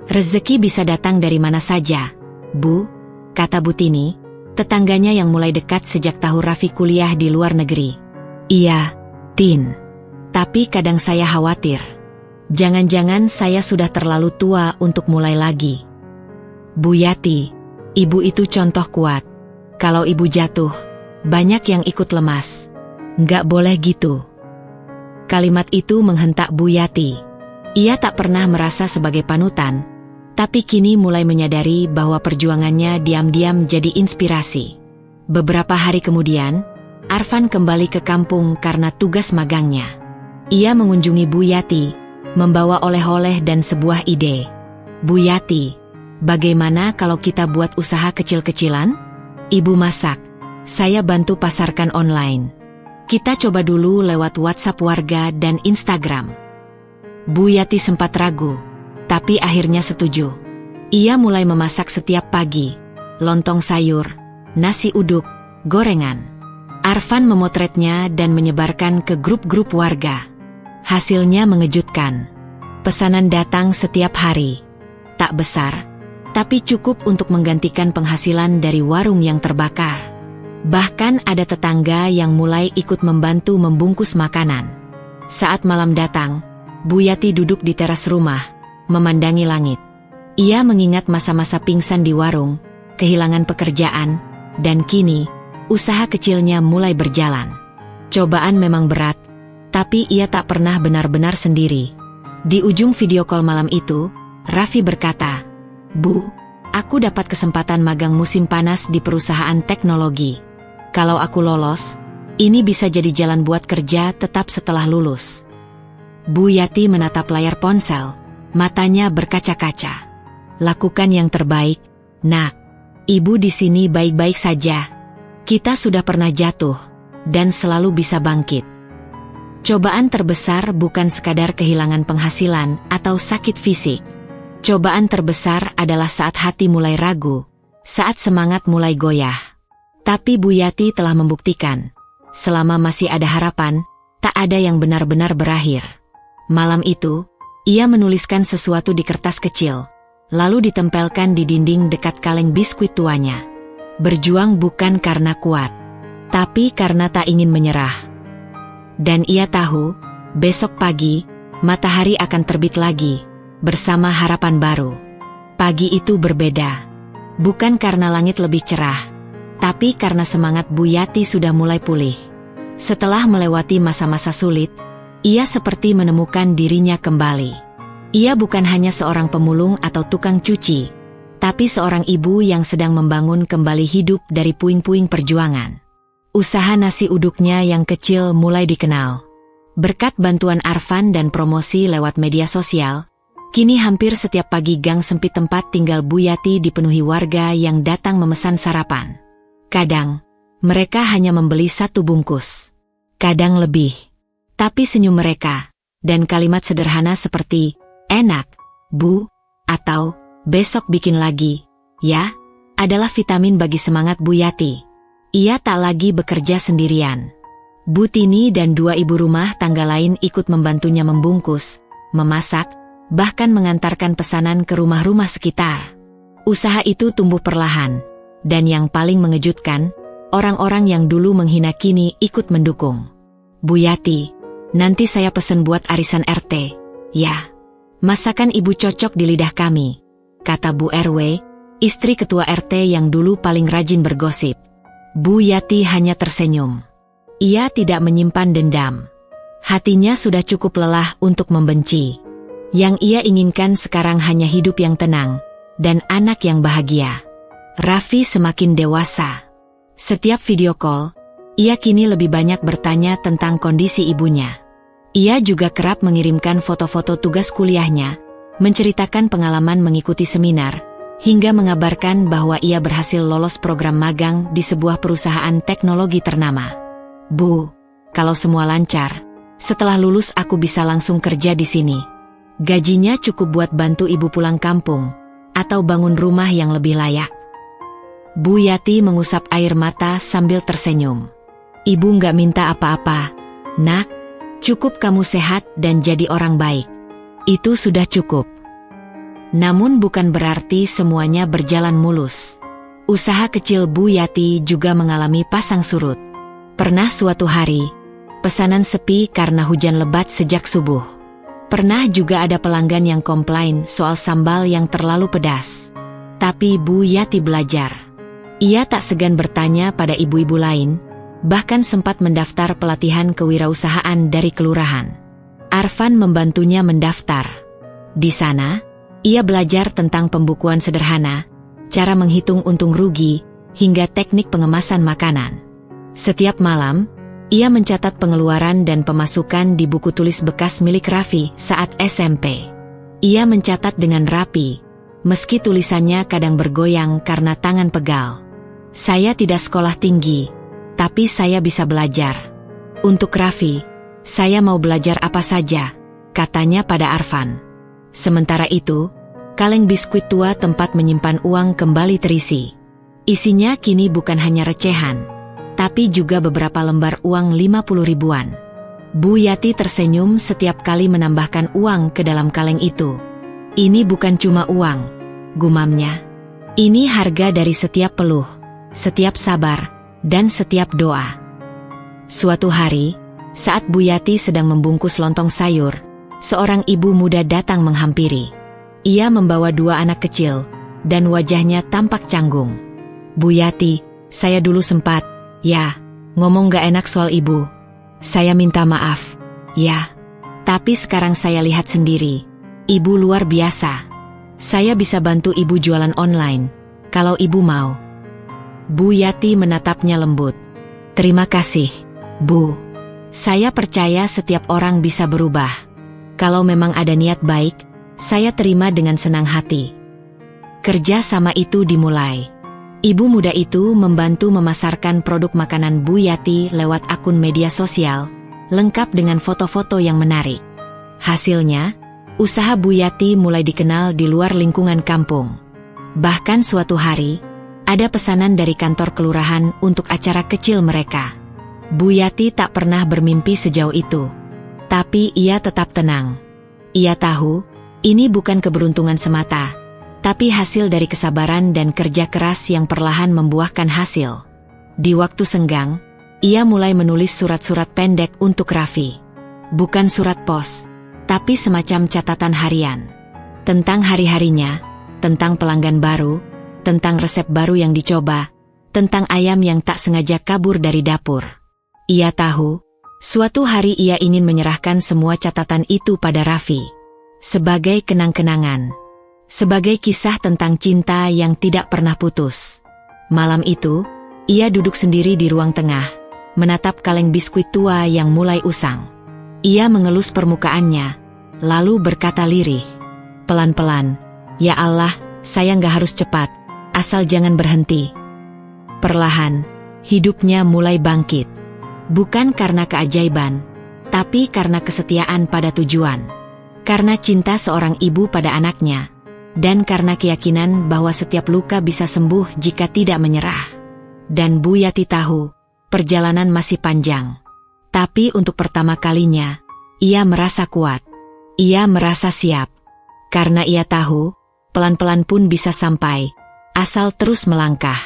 Rezeki bisa datang dari mana saja, Bu, kata Bu Tini, tetangganya yang mulai dekat sejak tahu Raffi kuliah di luar negeri. Iya, Tin. Tapi kadang saya khawatir. Jangan-jangan saya sudah terlalu tua untuk mulai lagi. Bu Yati, ibu itu contoh kuat. Kalau ibu jatuh, banyak yang ikut lemas. Nggak boleh gitu. Kalimat itu menghentak Bu Yati. Ia tak pernah merasa sebagai panutan, tapi kini mulai menyadari bahwa perjuangannya diam-diam jadi inspirasi. Beberapa hari kemudian, Arfan kembali ke kampung karena tugas magangnya. Ia mengunjungi Bu Yati, membawa oleh-oleh dan sebuah ide. Bu Yati, bagaimana kalau kita buat usaha kecil-kecilan? Ibu masak, saya bantu pasarkan online. Kita coba dulu lewat WhatsApp warga dan Instagram. Bu Yati sempat ragu, tapi akhirnya setuju. Ia mulai memasak setiap pagi, lontong sayur, nasi uduk, gorengan. Arfan memotretnya dan menyebarkan ke grup-grup warga. Hasilnya mengejutkan. Pesanan datang setiap hari. Tak besar, tapi cukup untuk menggantikan penghasilan dari warung yang terbakar. Bahkan ada tetangga yang mulai ikut membantu membungkus makanan. Saat malam datang, Bu Yati duduk di teras rumah, memandangi langit. Ia mengingat masa-masa pingsan di warung, kehilangan pekerjaan, dan kini, usaha kecilnya mulai berjalan. Cobaan memang berat, tapi ia tak pernah benar-benar sendiri. Di ujung video call malam itu, Raffi berkata, "Bu, aku dapat kesempatan magang musim panas di perusahaan teknologi. Kalau aku lolos, ini bisa jadi jalan buat kerja tetap setelah lulus." Bu Yati menatap layar ponsel, matanya berkaca-kaca. "Lakukan yang terbaik, Nak. Ibu di sini baik-baik saja. Kita sudah pernah jatuh, dan selalu bisa bangkit." Cobaan terbesar bukan sekadar kehilangan penghasilan atau sakit fisik. Cobaan terbesar adalah saat hati mulai ragu, saat semangat mulai goyah. Tapi Bu Yati telah membuktikan, selama masih ada harapan, tak ada yang benar-benar berakhir. Malam itu, ia menuliskan sesuatu di kertas kecil, lalu ditempelkan di dinding dekat kaleng biskuit tuanya. Berjuang bukan karena kuat, tapi karena tak ingin menyerah. Dan ia tahu, besok pagi, matahari akan terbit lagi, bersama harapan baru. Pagi itu berbeda. Bukan karena langit lebih cerah, tapi karena semangat Bu Yati sudah mulai pulih. Setelah melewati masa-masa sulit, ia seperti menemukan dirinya kembali. Ia bukan hanya seorang pemulung atau tukang cuci, tapi seorang ibu yang sedang membangun kembali hidup dari puing-puing perjuangan. Usaha nasi uduknya yang kecil mulai dikenal. Berkat bantuan Arfan dan promosi lewat media sosial, kini hampir setiap pagi gang sempit tempat tinggal Bu Yati dipenuhi warga yang datang memesan sarapan. Kadang, mereka hanya membeli satu bungkus. Kadang lebih. Tapi senyum mereka, dan kalimat sederhana seperti, "Enak, Bu," atau "Besok bikin lagi, ya," adalah vitamin bagi semangat Bu Yati. Ia tak lagi bekerja sendirian. Bu Tini dan dua ibu rumah tangga lain ikut membantunya membungkus, memasak, bahkan mengantarkan pesanan ke rumah-rumah sekitar. Usaha itu tumbuh perlahan, dan yang paling mengejutkan, orang-orang yang dulu menghina kini ikut mendukung. "Bu Yati, nanti saya pesen buat arisan RT, ya. Masakan ibu cocok di lidah kami," kata Bu RW, istri ketua RT yang dulu paling rajin bergosip. Bu Yati hanya tersenyum. Ia tidak menyimpan dendam. Hatinya sudah cukup lelah untuk membenci. Yang ia inginkan sekarang hanya hidup yang tenang, dan anak yang bahagia. Raffi semakin dewasa. Setiap video call, ia kini lebih banyak bertanya tentang kondisi ibunya. Ia juga kerap mengirimkan foto-foto tugas kuliahnya, menceritakan pengalaman mengikuti seminar, hingga mengabarkan bahwa ia berhasil lolos program magang di sebuah perusahaan teknologi ternama. Bu, kalau semua lancar, setelah lulus aku bisa langsung kerja di sini. Gajinya cukup buat bantu ibu pulang kampung, atau bangun rumah yang lebih layak. Bu Yati mengusap air mata sambil tersenyum. Ibu nggak minta apa-apa, nak. Cukup kamu sehat dan jadi orang baik. Itu sudah cukup. Namun bukan berarti semuanya berjalan mulus. Usaha kecil Bu Yati juga mengalami pasang surut. Pernah suatu hari, pesanan sepi karena hujan lebat sejak subuh. Pernah juga ada pelanggan yang komplain soal sambal yang terlalu pedas. Tapi Bu Yati belajar. Ia tak segan bertanya pada ibu-ibu lain, bahkan sempat mendaftar pelatihan kewirausahaan dari kelurahan. Arfan membantunya mendaftar. Di sana, ia belajar tentang pembukuan sederhana, cara menghitung untung rugi, hingga teknik pengemasan makanan. Setiap malam, ia mencatat pengeluaran dan pemasukan di buku tulis bekas milik Raffi saat SMP. Ia mencatat dengan rapi, meski tulisannya kadang bergoyang karena tangan pegal. Saya tidak sekolah tinggi, tapi saya bisa belajar. Untuk Raffi, saya mau belajar apa saja, katanya pada Arfan. Sementara itu, kaleng biskuit tua tempat menyimpan uang kembali terisi. Isinya kini bukan hanya recehan, tapi juga beberapa lembar uang 50 ribuan. Bu Yati tersenyum setiap kali menambahkan uang ke dalam kaleng itu. Ini bukan cuma uang, gumamnya. Ini harga dari setiap peluh, setiap sabar, dan setiap doa. Suatu hari, saat Bu Yati sedang membungkus lontong sayur, seorang ibu muda datang menghampiri. Ia membawa 2 anak kecil, dan wajahnya tampak canggung. Bu Yati, saya dulu sempat, ngomong gak enak soal ibu. Saya minta maaf, tapi sekarang saya lihat sendiri, ibu luar biasa. Saya bisa bantu ibu jualan online, kalau ibu mau. Bu Yati menatapnya lembut. Terima kasih, Bu. Saya percaya setiap orang bisa berubah. Kalau memang ada niat baik, saya terima dengan senang hati. Kerja sama itu dimulai. Ibu muda itu membantu memasarkan produk makanan Bu Yati lewat akun media sosial, lengkap dengan foto-foto yang menarik. Hasilnya, usaha Bu Yati mulai dikenal di luar lingkungan kampung. Bahkan suatu hari, ada pesanan dari kantor kelurahan untuk acara kecil mereka. Bu Yati tak pernah bermimpi sejauh itu. Tapi ia tetap tenang. Ia tahu, ini bukan keberuntungan semata, tapi hasil dari kesabaran dan kerja keras yang perlahan membuahkan hasil. Di waktu senggang, ia mulai menulis surat-surat pendek untuk Raffi. Bukan surat pos, tapi semacam catatan harian. Tentang hari-harinya, tentang pelanggan baru, tentang resep baru yang dicoba, tentang ayam yang tak sengaja kabur dari dapur. Ia tahu, suatu hari ia ingin menyerahkan semua catatan itu pada Raffi. Sebagai kenang-kenangan. Sebagai kisah tentang cinta yang tidak pernah putus. Malam itu, ia duduk sendiri di ruang tengah, menatap kaleng biskuit tua yang mulai usang. Ia mengelus permukaannya, lalu berkata lirih. Pelan-pelan, ya Allah, saya nggak harus cepat. Asal jangan berhenti. Perlahan, hidupnya mulai bangkit. Bukan karena keajaiban, tapi karena kesetiaan pada tujuan. Karena cinta seorang ibu pada anaknya, dan karena keyakinan bahwa setiap luka bisa sembuh jika tidak menyerah. Dan Bu Yati tahu, perjalanan masih panjang. Tapi untuk pertama kalinya, ia merasa kuat. Ia merasa siap. Karena ia tahu, pelan-pelan pun bisa sampai, asal terus melangkah.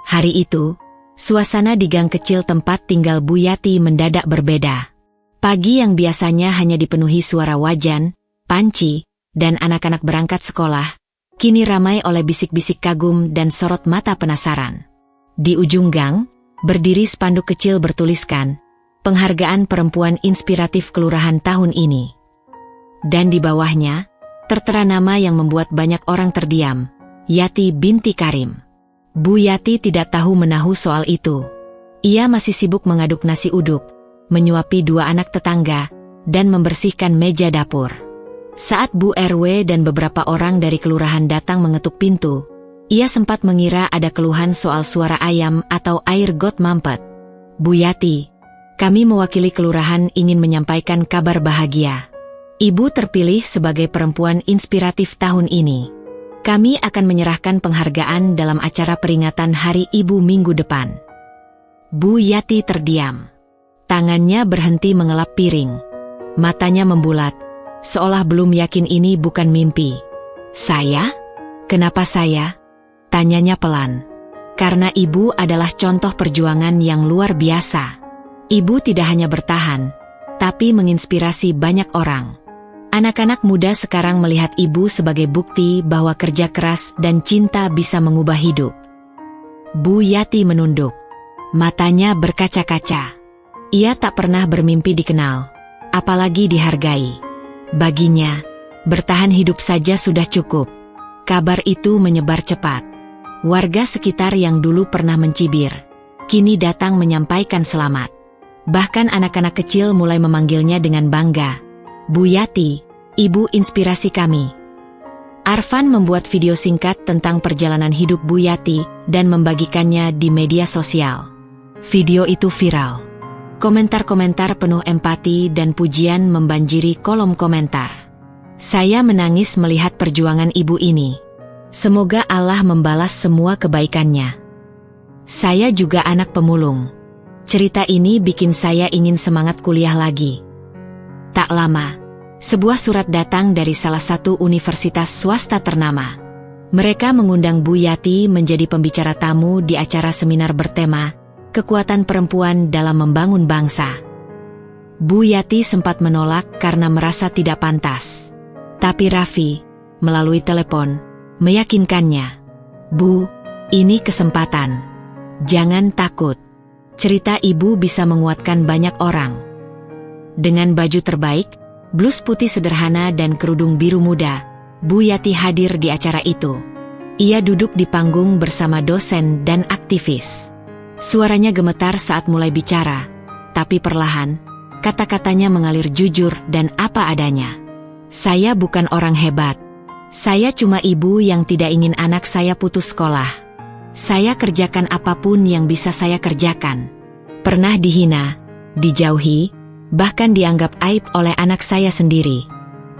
Hari itu, suasana di gang kecil tempat tinggal Bu Yati mendadak berbeda. Pagi yang biasanya hanya dipenuhi suara wajan, panci, dan anak-anak berangkat sekolah, kini ramai oleh bisik-bisik kagum dan sorot mata penasaran. Di ujung gang, berdiri spanduk kecil bertuliskan, Penghargaan Perempuan Inspiratif Kelurahan tahun ini. Dan di bawahnya, tertera nama yang membuat banyak orang terdiam, Yati binti Karim. Bu Yati tidak tahu menahu soal itu. Ia masih sibuk mengaduk nasi uduk, menyuapi 2 anak tetangga, dan membersihkan meja dapur. Saat Bu RW dan beberapa orang dari kelurahan datang mengetuk pintu, ia sempat mengira ada keluhan soal suara ayam atau air got mampet. "Bu Yati, kami mewakili kelurahan ingin menyampaikan kabar bahagia. Ibu terpilih sebagai perempuan inspiratif tahun ini. Kami akan menyerahkan penghargaan dalam acara peringatan Hari Ibu minggu depan." Bu Yati terdiam. Tangannya berhenti mengelap piring. Matanya membulat, seolah belum yakin ini bukan mimpi. "Saya? Kenapa saya?" Tanyanya pelan. "Karena ibu adalah contoh perjuangan yang luar biasa. Ibu tidak hanya bertahan, tapi menginspirasi banyak orang. Anak-anak muda sekarang melihat ibu sebagai bukti bahwa kerja keras dan cinta bisa mengubah hidup." Bu Yati menunduk. Matanya berkaca-kaca. Ia tak pernah bermimpi dikenal, apalagi dihargai. Baginya, bertahan hidup saja sudah cukup. Kabar itu menyebar cepat. Warga sekitar yang dulu pernah mencibir, kini datang menyampaikan selamat. Bahkan anak-anak kecil mulai memanggilnya dengan bangga, "Bu Yati, ibu inspirasi kami." Arfan membuat video singkat tentang perjalanan hidup Bu Yati dan membagikannya di media sosial. Video itu viral. Komentar-komentar penuh empati dan pujian membanjiri kolom komentar. "Saya menangis melihat perjuangan ibu ini. Semoga Allah membalas semua kebaikannya. Saya juga anak pemulung. Cerita ini bikin saya ingin semangat kuliah lagi." Tak lama, sebuah surat datang dari salah satu universitas swasta ternama. Mereka mengundang Bu Yati menjadi pembicara tamu di acara seminar bertema Kekuatan Perempuan dalam Membangun Bangsa. Bu Yati sempat menolak karena merasa tidak pantas. Tapi Raffi, melalui telepon, meyakinkannya, "Bu, ini kesempatan. Jangan takut. Cerita ibu bisa menguatkan banyak orang." Dengan baju terbaik, blus putih sederhana dan kerudung biru muda, Bu Yati hadir di acara itu. Ia duduk di panggung bersama dosen dan aktivis. Suaranya gemetar saat mulai bicara, tapi perlahan, kata-katanya mengalir jujur dan apa adanya. "Saya bukan orang hebat. Saya cuma ibu yang tidak ingin anak saya putus sekolah. Saya kerjakan apapun yang bisa saya kerjakan. Pernah dihina, dijauhi, bahkan dianggap aib oleh anak saya sendiri.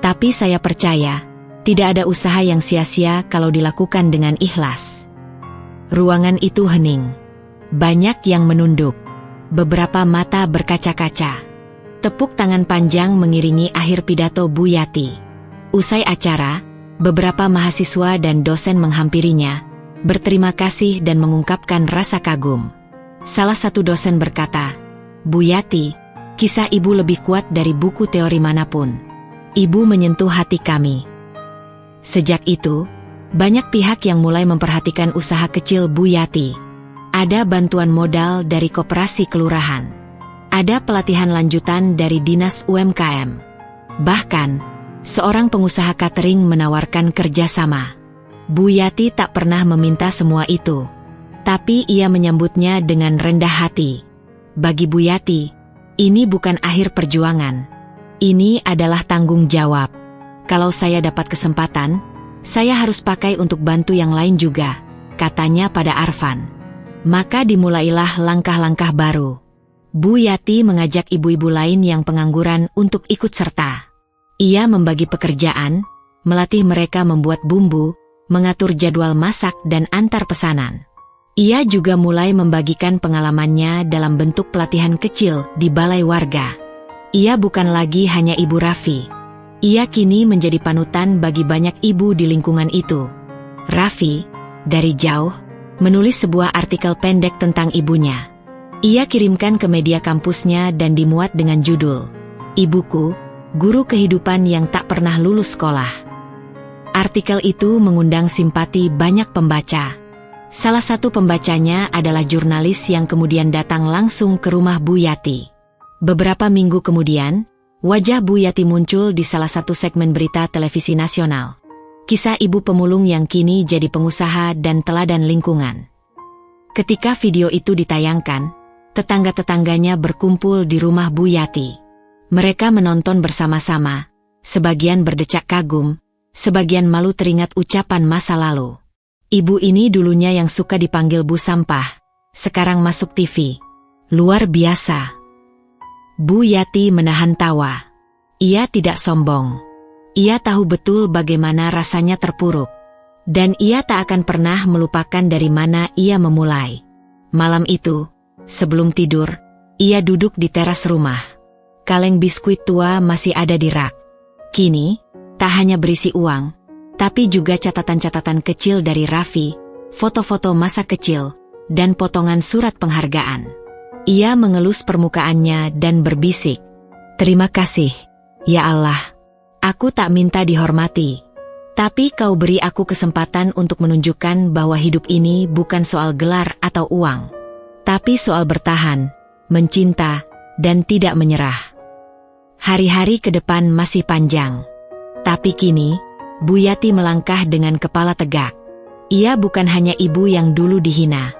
Tapi saya percaya, tidak ada usaha yang sia-sia kalau dilakukan dengan ikhlas." Ruangan itu hening. Banyak yang menunduk. Beberapa mata berkaca-kaca. Tepuk tangan panjang mengiringi akhir pidato Bu Yati. Usai acara, beberapa mahasiswa dan dosen menghampirinya, berterima kasih dan mengungkapkan rasa kagum. Salah satu dosen berkata, "Bu Yati, kisah ibu lebih kuat dari buku teori manapun. Ibu menyentuh hati kami." Sejak itu, banyak pihak yang mulai memperhatikan usaha kecil Bu Yati. Ada bantuan modal dari koperasi kelurahan. Ada pelatihan lanjutan dari Dinas UMKM. Bahkan, seorang pengusaha catering menawarkan kerjasama. Bu Yati tak pernah meminta semua itu. Tapi ia menyambutnya dengan rendah hati. Bagi Bu Yati, ini bukan akhir perjuangan. Ini adalah tanggung jawab. "Kalau saya dapat kesempatan, saya harus pakai untuk bantu yang lain juga," katanya pada Arfan. Maka dimulailah langkah-langkah baru. Bu Yati mengajak ibu-ibu lain yang pengangguran untuk ikut serta. Ia membagi pekerjaan, melatih mereka membuat bumbu, mengatur jadwal masak dan antar pesanan. Ia juga mulai membagikan pengalamannya dalam bentuk pelatihan kecil di balai warga. Ia bukan lagi hanya Ibu Raffi. Ia kini menjadi panutan bagi banyak ibu di lingkungan itu. Raffi, dari jauh, menulis sebuah artikel pendek tentang ibunya. Ia kirimkan ke media kampusnya dan dimuat dengan judul, "Ibuku, Guru Kehidupan yang Tak Pernah Lulus Sekolah." Artikel itu mengundang simpati banyak pembaca. Salah satu pembacanya adalah jurnalis yang kemudian datang langsung ke rumah Bu Yati. Beberapa minggu kemudian, wajah Bu Yati muncul di salah satu segmen berita televisi nasional. Kisah ibu pemulung yang kini jadi pengusaha dan teladan lingkungan. Ketika video itu ditayangkan, tetangga-tetangganya berkumpul di rumah Bu Yati. Mereka menonton bersama-sama, sebagian berdecak kagum, sebagian malu teringat ucapan masa lalu. Ibu ini dulunya yang suka dipanggil Bu Sampah, sekarang masuk TV. Luar biasa. Bu Yati menahan tawa. Ia tidak sombong. Ia tahu betul bagaimana rasanya terpuruk. Dan ia tak akan pernah melupakan dari mana ia memulai. Malam itu, sebelum tidur, ia duduk di teras rumah. Kaleng biskuit tua masih ada di rak. Kini, tak hanya berisi uang, tapi juga catatan-catatan kecil dari Raffi, foto-foto masa kecil, dan potongan surat penghargaan. Ia mengelus permukaannya dan berbisik, "Terima kasih, ya Allah. Aku tak minta dihormati. Tapi kau beri aku kesempatan untuk menunjukkan bahwa hidup ini bukan soal gelar atau uang, tapi soal bertahan, mencinta, dan tidak menyerah." Hari-hari ke depan masih panjang. Tapi kini, Bu Yati melangkah dengan kepala tegak. Ia bukan hanya ibu yang dulu dihina.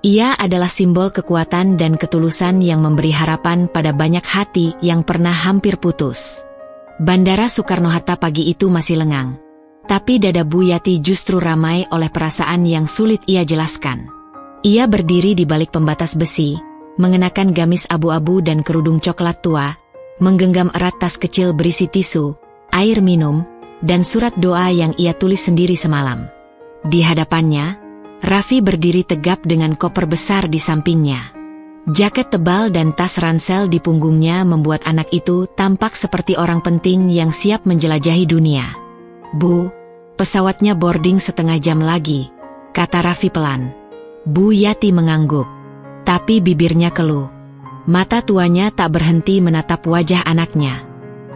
Ia adalah simbol kekuatan dan ketulusan yang memberi harapan pada banyak hati yang pernah hampir putus. Bandara Soekarno-Hatta pagi itu masih lengang. Tapi dada Bu Yati justru ramai oleh perasaan yang sulit ia jelaskan. Ia berdiri di balik pembatas besi, mengenakan gamis abu-abu dan kerudung coklat tua, menggenggam erat tas kecil berisi tisu, air minum, dan surat doa yang ia tulis sendiri semalam. Di hadapannya, Raffi berdiri tegap dengan koper besar di sampingnya. Jaket tebal dan tas ransel di punggungnya membuat anak itu tampak seperti orang penting yang siap menjelajahi dunia. "Bu, pesawatnya boarding setengah jam lagi," kata Raffi pelan. Bu Yati mengangguk, tapi bibirnya keluh. Mata tuanya tak berhenti menatap wajah anaknya.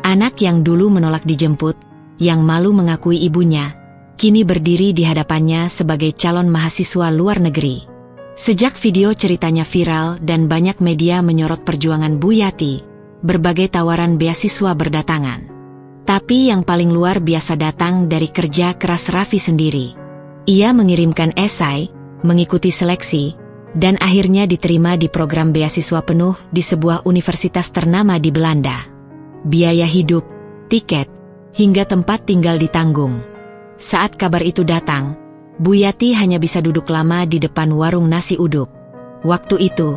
Anak yang dulu menolak dijemput, yang malu mengakui ibunya, kini berdiri di hadapannya sebagai calon mahasiswa luar negeri. Sejak video ceritanya viral dan banyak media menyorot perjuangan Bu Yati, berbagai tawaran beasiswa berdatangan. Tapi yang paling luar biasa datang dari kerja keras Raffi sendiri. Ia mengirimkan esai, mengikuti seleksi, dan akhirnya diterima di program beasiswa penuh di sebuah universitas ternama di Belanda. Biaya hidup, tiket, hingga tempat tinggal ditanggung. Saat kabar itu datang, Bu Yati hanya bisa duduk lama di depan warung nasi uduk. Waktu itu,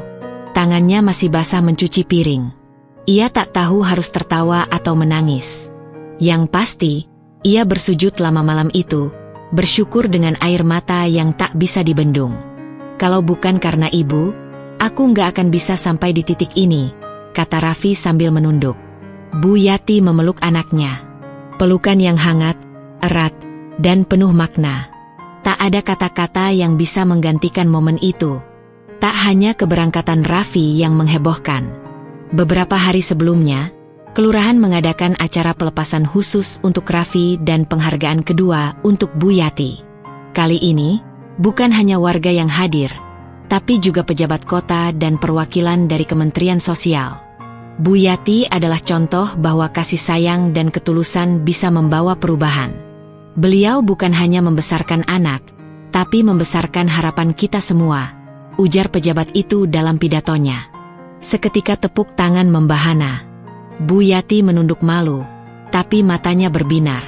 tangannya masih basah mencuci piring. Ia tak tahu harus tertawa atau menangis. Yang pasti, ia bersujud lama malam itu, bersyukur dengan air mata yang tak bisa dibendung. "Kalau bukan karena ibu, aku nggak akan bisa sampai di titik ini," kata Raffi sambil menunduk. Bu Yati memeluk anaknya. Pelukan yang hangat, erat, dan penuh makna. Tak ada kata-kata yang bisa menggantikan momen itu. Tak hanya keberangkatan Raffi yang menghebohkan. Beberapa hari sebelumnya, kelurahan mengadakan acara pelepasan khusus untuk Raffi dan penghargaan kedua untuk Bu Yati. Kali ini, bukan hanya warga yang hadir, tapi juga pejabat kota dan perwakilan dari Kementerian Sosial. Bu Yati adalah contoh bahwa kasih sayang dan ketulusan bisa membawa perubahan. Beliau bukan hanya membesarkan anak, tapi membesarkan harapan kita semua, ujar pejabat itu dalam pidatonya. Seketika tepuk tangan membahana. Bu Yati menunduk malu, tapi matanya berbinar.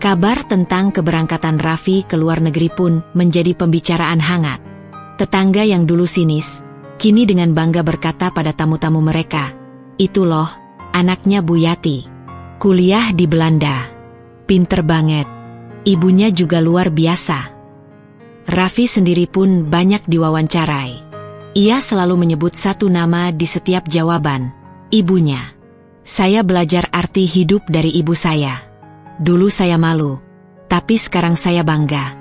Kabar tentang keberangkatan Raffi ke luar negeri pun menjadi pembicaraan hangat. Tetangga yang dulu sinis, kini dengan bangga berkata pada tamu-tamu mereka, "Itu loh, anaknya Bu Yati. Kuliah di Belanda. Pinter banget. Ibunya juga luar biasa." Raffi sendiri pun banyak diwawancarai. Ia selalu menyebut satu nama di setiap jawaban, ibunya. "Saya belajar arti hidup dari ibu saya. Dulu saya malu, tapi sekarang saya bangga.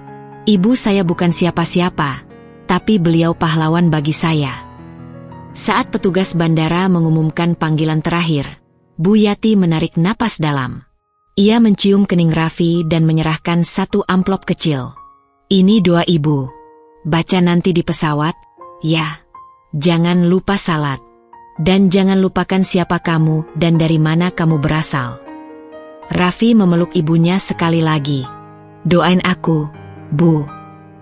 Ibu saya bukan siapa-siapa, tapi beliau pahlawan bagi saya." Saat petugas bandara mengumumkan panggilan terakhir, Bu Yati menarik napas dalam. Ia mencium kening Raffi dan menyerahkan satu amplop kecil. "Ini doa ibu. Baca nanti di pesawat, ya. Jangan lupa salat. Dan jangan lupakan siapa kamu dan dari mana kamu berasal." Raffi memeluk ibunya sekali lagi. "Doain aku, Bu.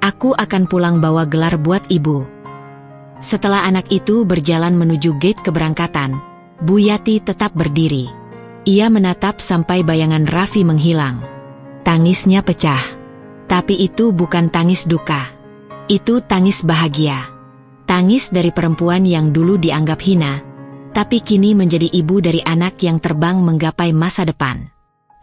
Aku akan pulang bawa gelar buat ibu." Setelah anak itu berjalan menuju gate keberangkatan, Bu Yati tetap berdiri. Ia menatap sampai bayangan Raffi menghilang. Tangisnya pecah. Tapi itu bukan tangis duka. Itu tangis bahagia. Tangis dari perempuan yang dulu dianggap hina, tapi kini menjadi ibu dari anak yang terbang menggapai masa depan.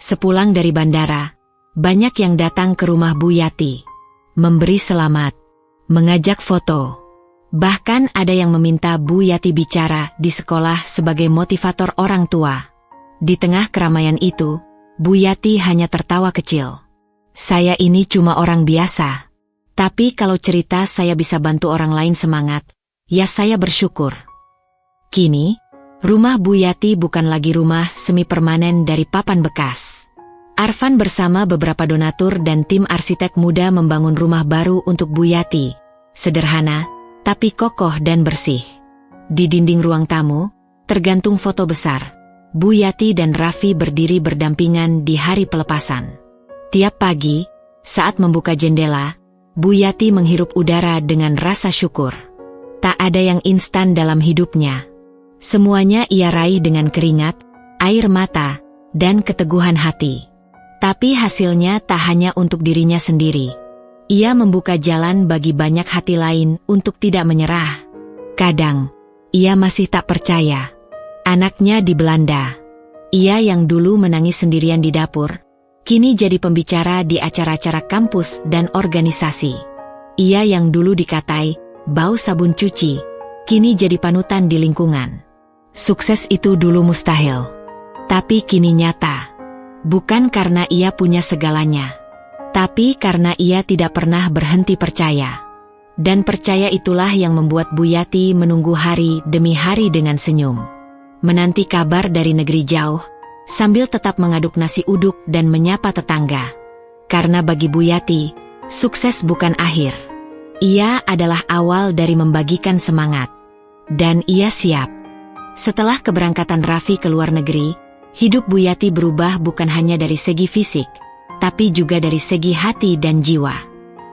Sepulang dari bandara, banyak yang datang ke rumah Bu Yati, memberi selamat, mengajak foto. Bahkan ada yang meminta Bu Yati bicara di sekolah sebagai motivator orang tua. Di tengah keramaian itu, Bu Yati hanya tertawa kecil. Saya ini cuma orang biasa. Tapi kalau cerita saya bisa bantu orang lain semangat, ya saya bersyukur. Kini, rumah Bu Yati bukan lagi rumah semi-permanen dari papan bekas. Arfan bersama beberapa donatur dan tim arsitek muda membangun rumah baru untuk Bu Yati. Sederhana, tapi kokoh dan bersih. Di dinding ruang tamu, tergantung foto besar. Bu Yati dan Raffi berdiri berdampingan di hari pelepasan. Tiap pagi, saat membuka jendela, Bu Yati menghirup udara dengan rasa syukur. Tak ada yang instan dalam hidupnya. Semuanya ia raih dengan keringat, air mata, dan keteguhan hati. Tapi hasilnya tak hanya untuk dirinya sendiri. Ia membuka jalan bagi banyak hati lain untuk tidak menyerah. Kadang, ia masih tak percaya. Anaknya di Belanda. Ia yang dulu menangis sendirian di dapur, kini jadi pembicara di acara-acara kampus dan organisasi. Ia yang dulu dikatai bau sabun cuci, kini jadi panutan di lingkungan. Sukses itu dulu mustahil, tapi kini nyata. Bukan karena ia punya segalanya, tapi karena ia tidak pernah berhenti percaya. Dan percaya itulah yang membuat Bu Yati menunggu hari demi hari dengan senyum. Menanti kabar dari negeri jauh, sambil tetap mengaduk nasi uduk dan menyapa tetangga. Karena bagi Bu Yati, sukses bukan akhir. Ia adalah awal dari membagikan semangat. Dan ia siap. Setelah keberangkatan Raffi ke luar negeri, hidup Bu Yati berubah bukan hanya dari segi fisik, tapi juga dari segi hati dan jiwa.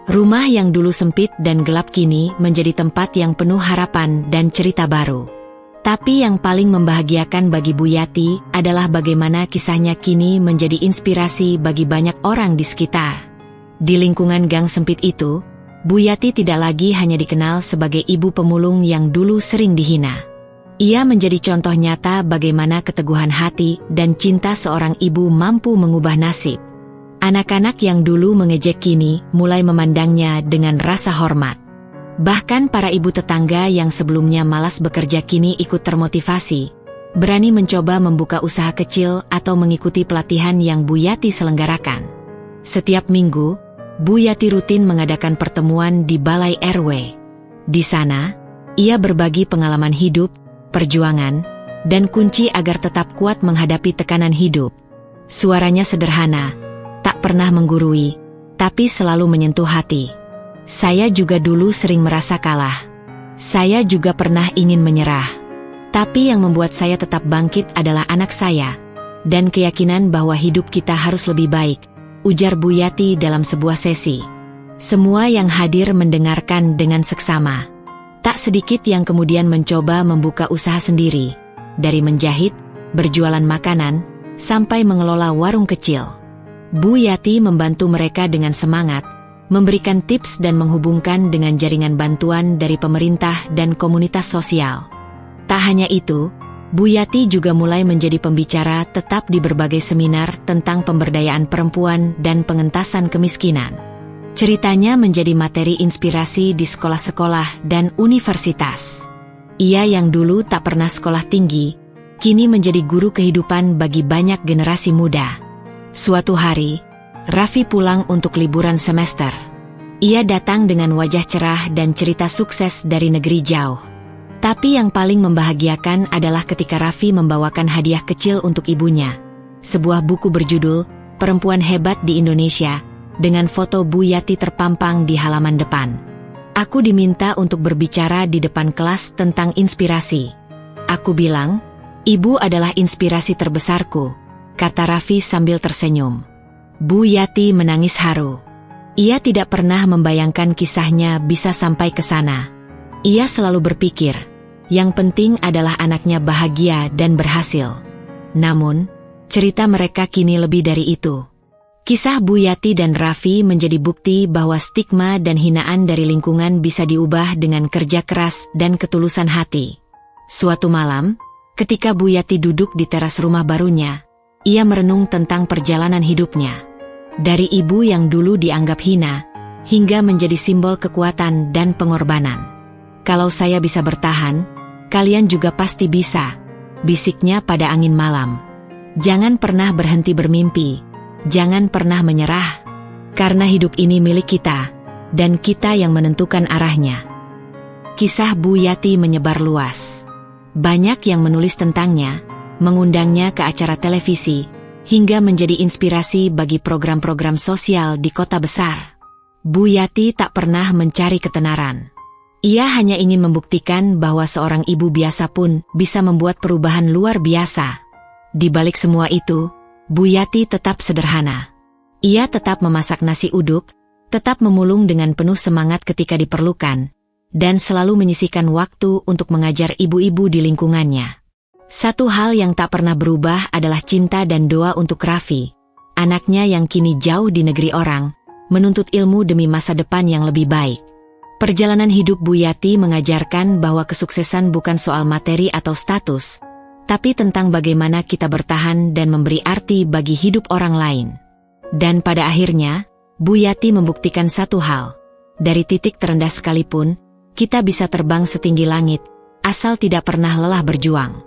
Rumah yang dulu sempit dan gelap kini menjadi tempat yang penuh harapan dan cerita baru. Tapi yang paling membahagiakan bagi Bu Yati adalah bagaimana kisahnya kini menjadi inspirasi bagi banyak orang di sekitar. Di lingkungan gang sempit itu, Bu Yati tidak lagi hanya dikenal sebagai ibu pemulung yang dulu sering dihina. Ia menjadi contoh nyata bagaimana keteguhan hati dan cinta seorang ibu mampu mengubah nasib. Anak-anak yang dulu mengejek kini mulai memandangnya dengan rasa hormat. Bahkan para ibu tetangga yang sebelumnya malas bekerja kini ikut termotivasi, berani mencoba membuka usaha kecil atau mengikuti pelatihan yang Bu Yati selenggarakan. Setiap minggu, Bu Yati rutin mengadakan pertemuan di Balai RW. Di sana, ia berbagi pengalaman hidup, perjuangan, dan kunci agar tetap kuat menghadapi tekanan hidup. Suaranya sederhana, tak pernah menggurui, tapi selalu menyentuh hati. Saya juga dulu sering merasa kalah. Saya juga pernah ingin menyerah. Tapi yang membuat saya tetap bangkit adalah anak saya, dan keyakinan bahwa hidup kita harus lebih baik, ujar Bu Yati dalam sebuah sesi. Semua yang hadir mendengarkan dengan seksama. Tak sedikit yang kemudian mencoba membuka usaha sendiri, dari menjahit, berjualan makanan, sampai mengelola warung kecil. Bu Yati membantu mereka dengan semangat, memberikan tips dan menghubungkan dengan jaringan bantuan dari pemerintah dan komunitas sosial. Tak hanya itu, Bu Yati juga mulai menjadi pembicara tetap di berbagai seminar tentang pemberdayaan perempuan dan pengentasan kemiskinan. Ceritanya menjadi materi inspirasi di sekolah-sekolah dan universitas. Ia yang dulu tak pernah sekolah tinggi, kini menjadi guru kehidupan bagi banyak generasi muda. Suatu hari, Raffi pulang untuk liburan semester. Ia datang dengan wajah cerah dan cerita sukses dari negeri jauh. Tapi yang paling membahagiakan adalah ketika Raffi membawakan hadiah kecil untuk ibunya. Sebuah buku berjudul Perempuan Hebat di Indonesia, dengan foto Bu Yati terpampang di halaman depan. Aku diminta untuk berbicara di depan kelas tentang inspirasi. Aku bilang, ibu adalah inspirasi terbesarku, kata Raffi sambil tersenyum. Bu Yati menangis haru. Ia tidak pernah membayangkan kisahnya bisa sampai ke sana. Ia selalu berpikir, yang penting adalah anaknya bahagia dan berhasil. Namun, Cerita mereka kini lebih dari itu. Kisah Bu Yati dan Raffi menjadi bukti bahwa stigma dan hinaan dari lingkungan bisa diubah dengan kerja keras dan ketulusan hati. Suatu malam, ketika Bu Yati duduk di teras rumah barunya, ia merenung tentang perjalanan hidupnya. Dari ibu yang dulu dianggap hina, hingga menjadi simbol kekuatan dan pengorbanan. "Kalau saya bisa bertahan, kalian juga pasti bisa," bisiknya pada angin malam. "Jangan pernah berhenti bermimpi, jangan pernah menyerah, karena hidup ini milik kita, dan kita yang menentukan arahnya." Kisah Bu Yati menyebar luas. Banyak yang menulis tentangnya, mengundangnya ke acara televisi, hingga menjadi inspirasi bagi program-program sosial di kota besar. Bu Yati tak pernah mencari ketenaran. Ia hanya ingin membuktikan bahwa seorang ibu biasa pun bisa membuat perubahan luar biasa. Di balik semua itu, Bu Yati tetap sederhana. Ia tetap memasak nasi uduk, tetap memulung dengan penuh semangat ketika diperlukan, dan selalu menyisihkan waktu untuk mengajar ibu-ibu di lingkungannya. Satu hal yang tak pernah berubah adalah cinta dan doa untuk Raffi, anaknya yang kini jauh di negeri orang, menuntut ilmu demi masa depan yang lebih baik. Perjalanan hidup Bu Yati mengajarkan bahwa kesuksesan bukan soal materi atau status, tapi tentang bagaimana kita bertahan dan memberi arti bagi hidup orang lain. Dan pada akhirnya, Bu Yati membuktikan satu hal. Dari titik terendah sekalipun, kita bisa terbang setinggi langit, asal tidak pernah lelah berjuang.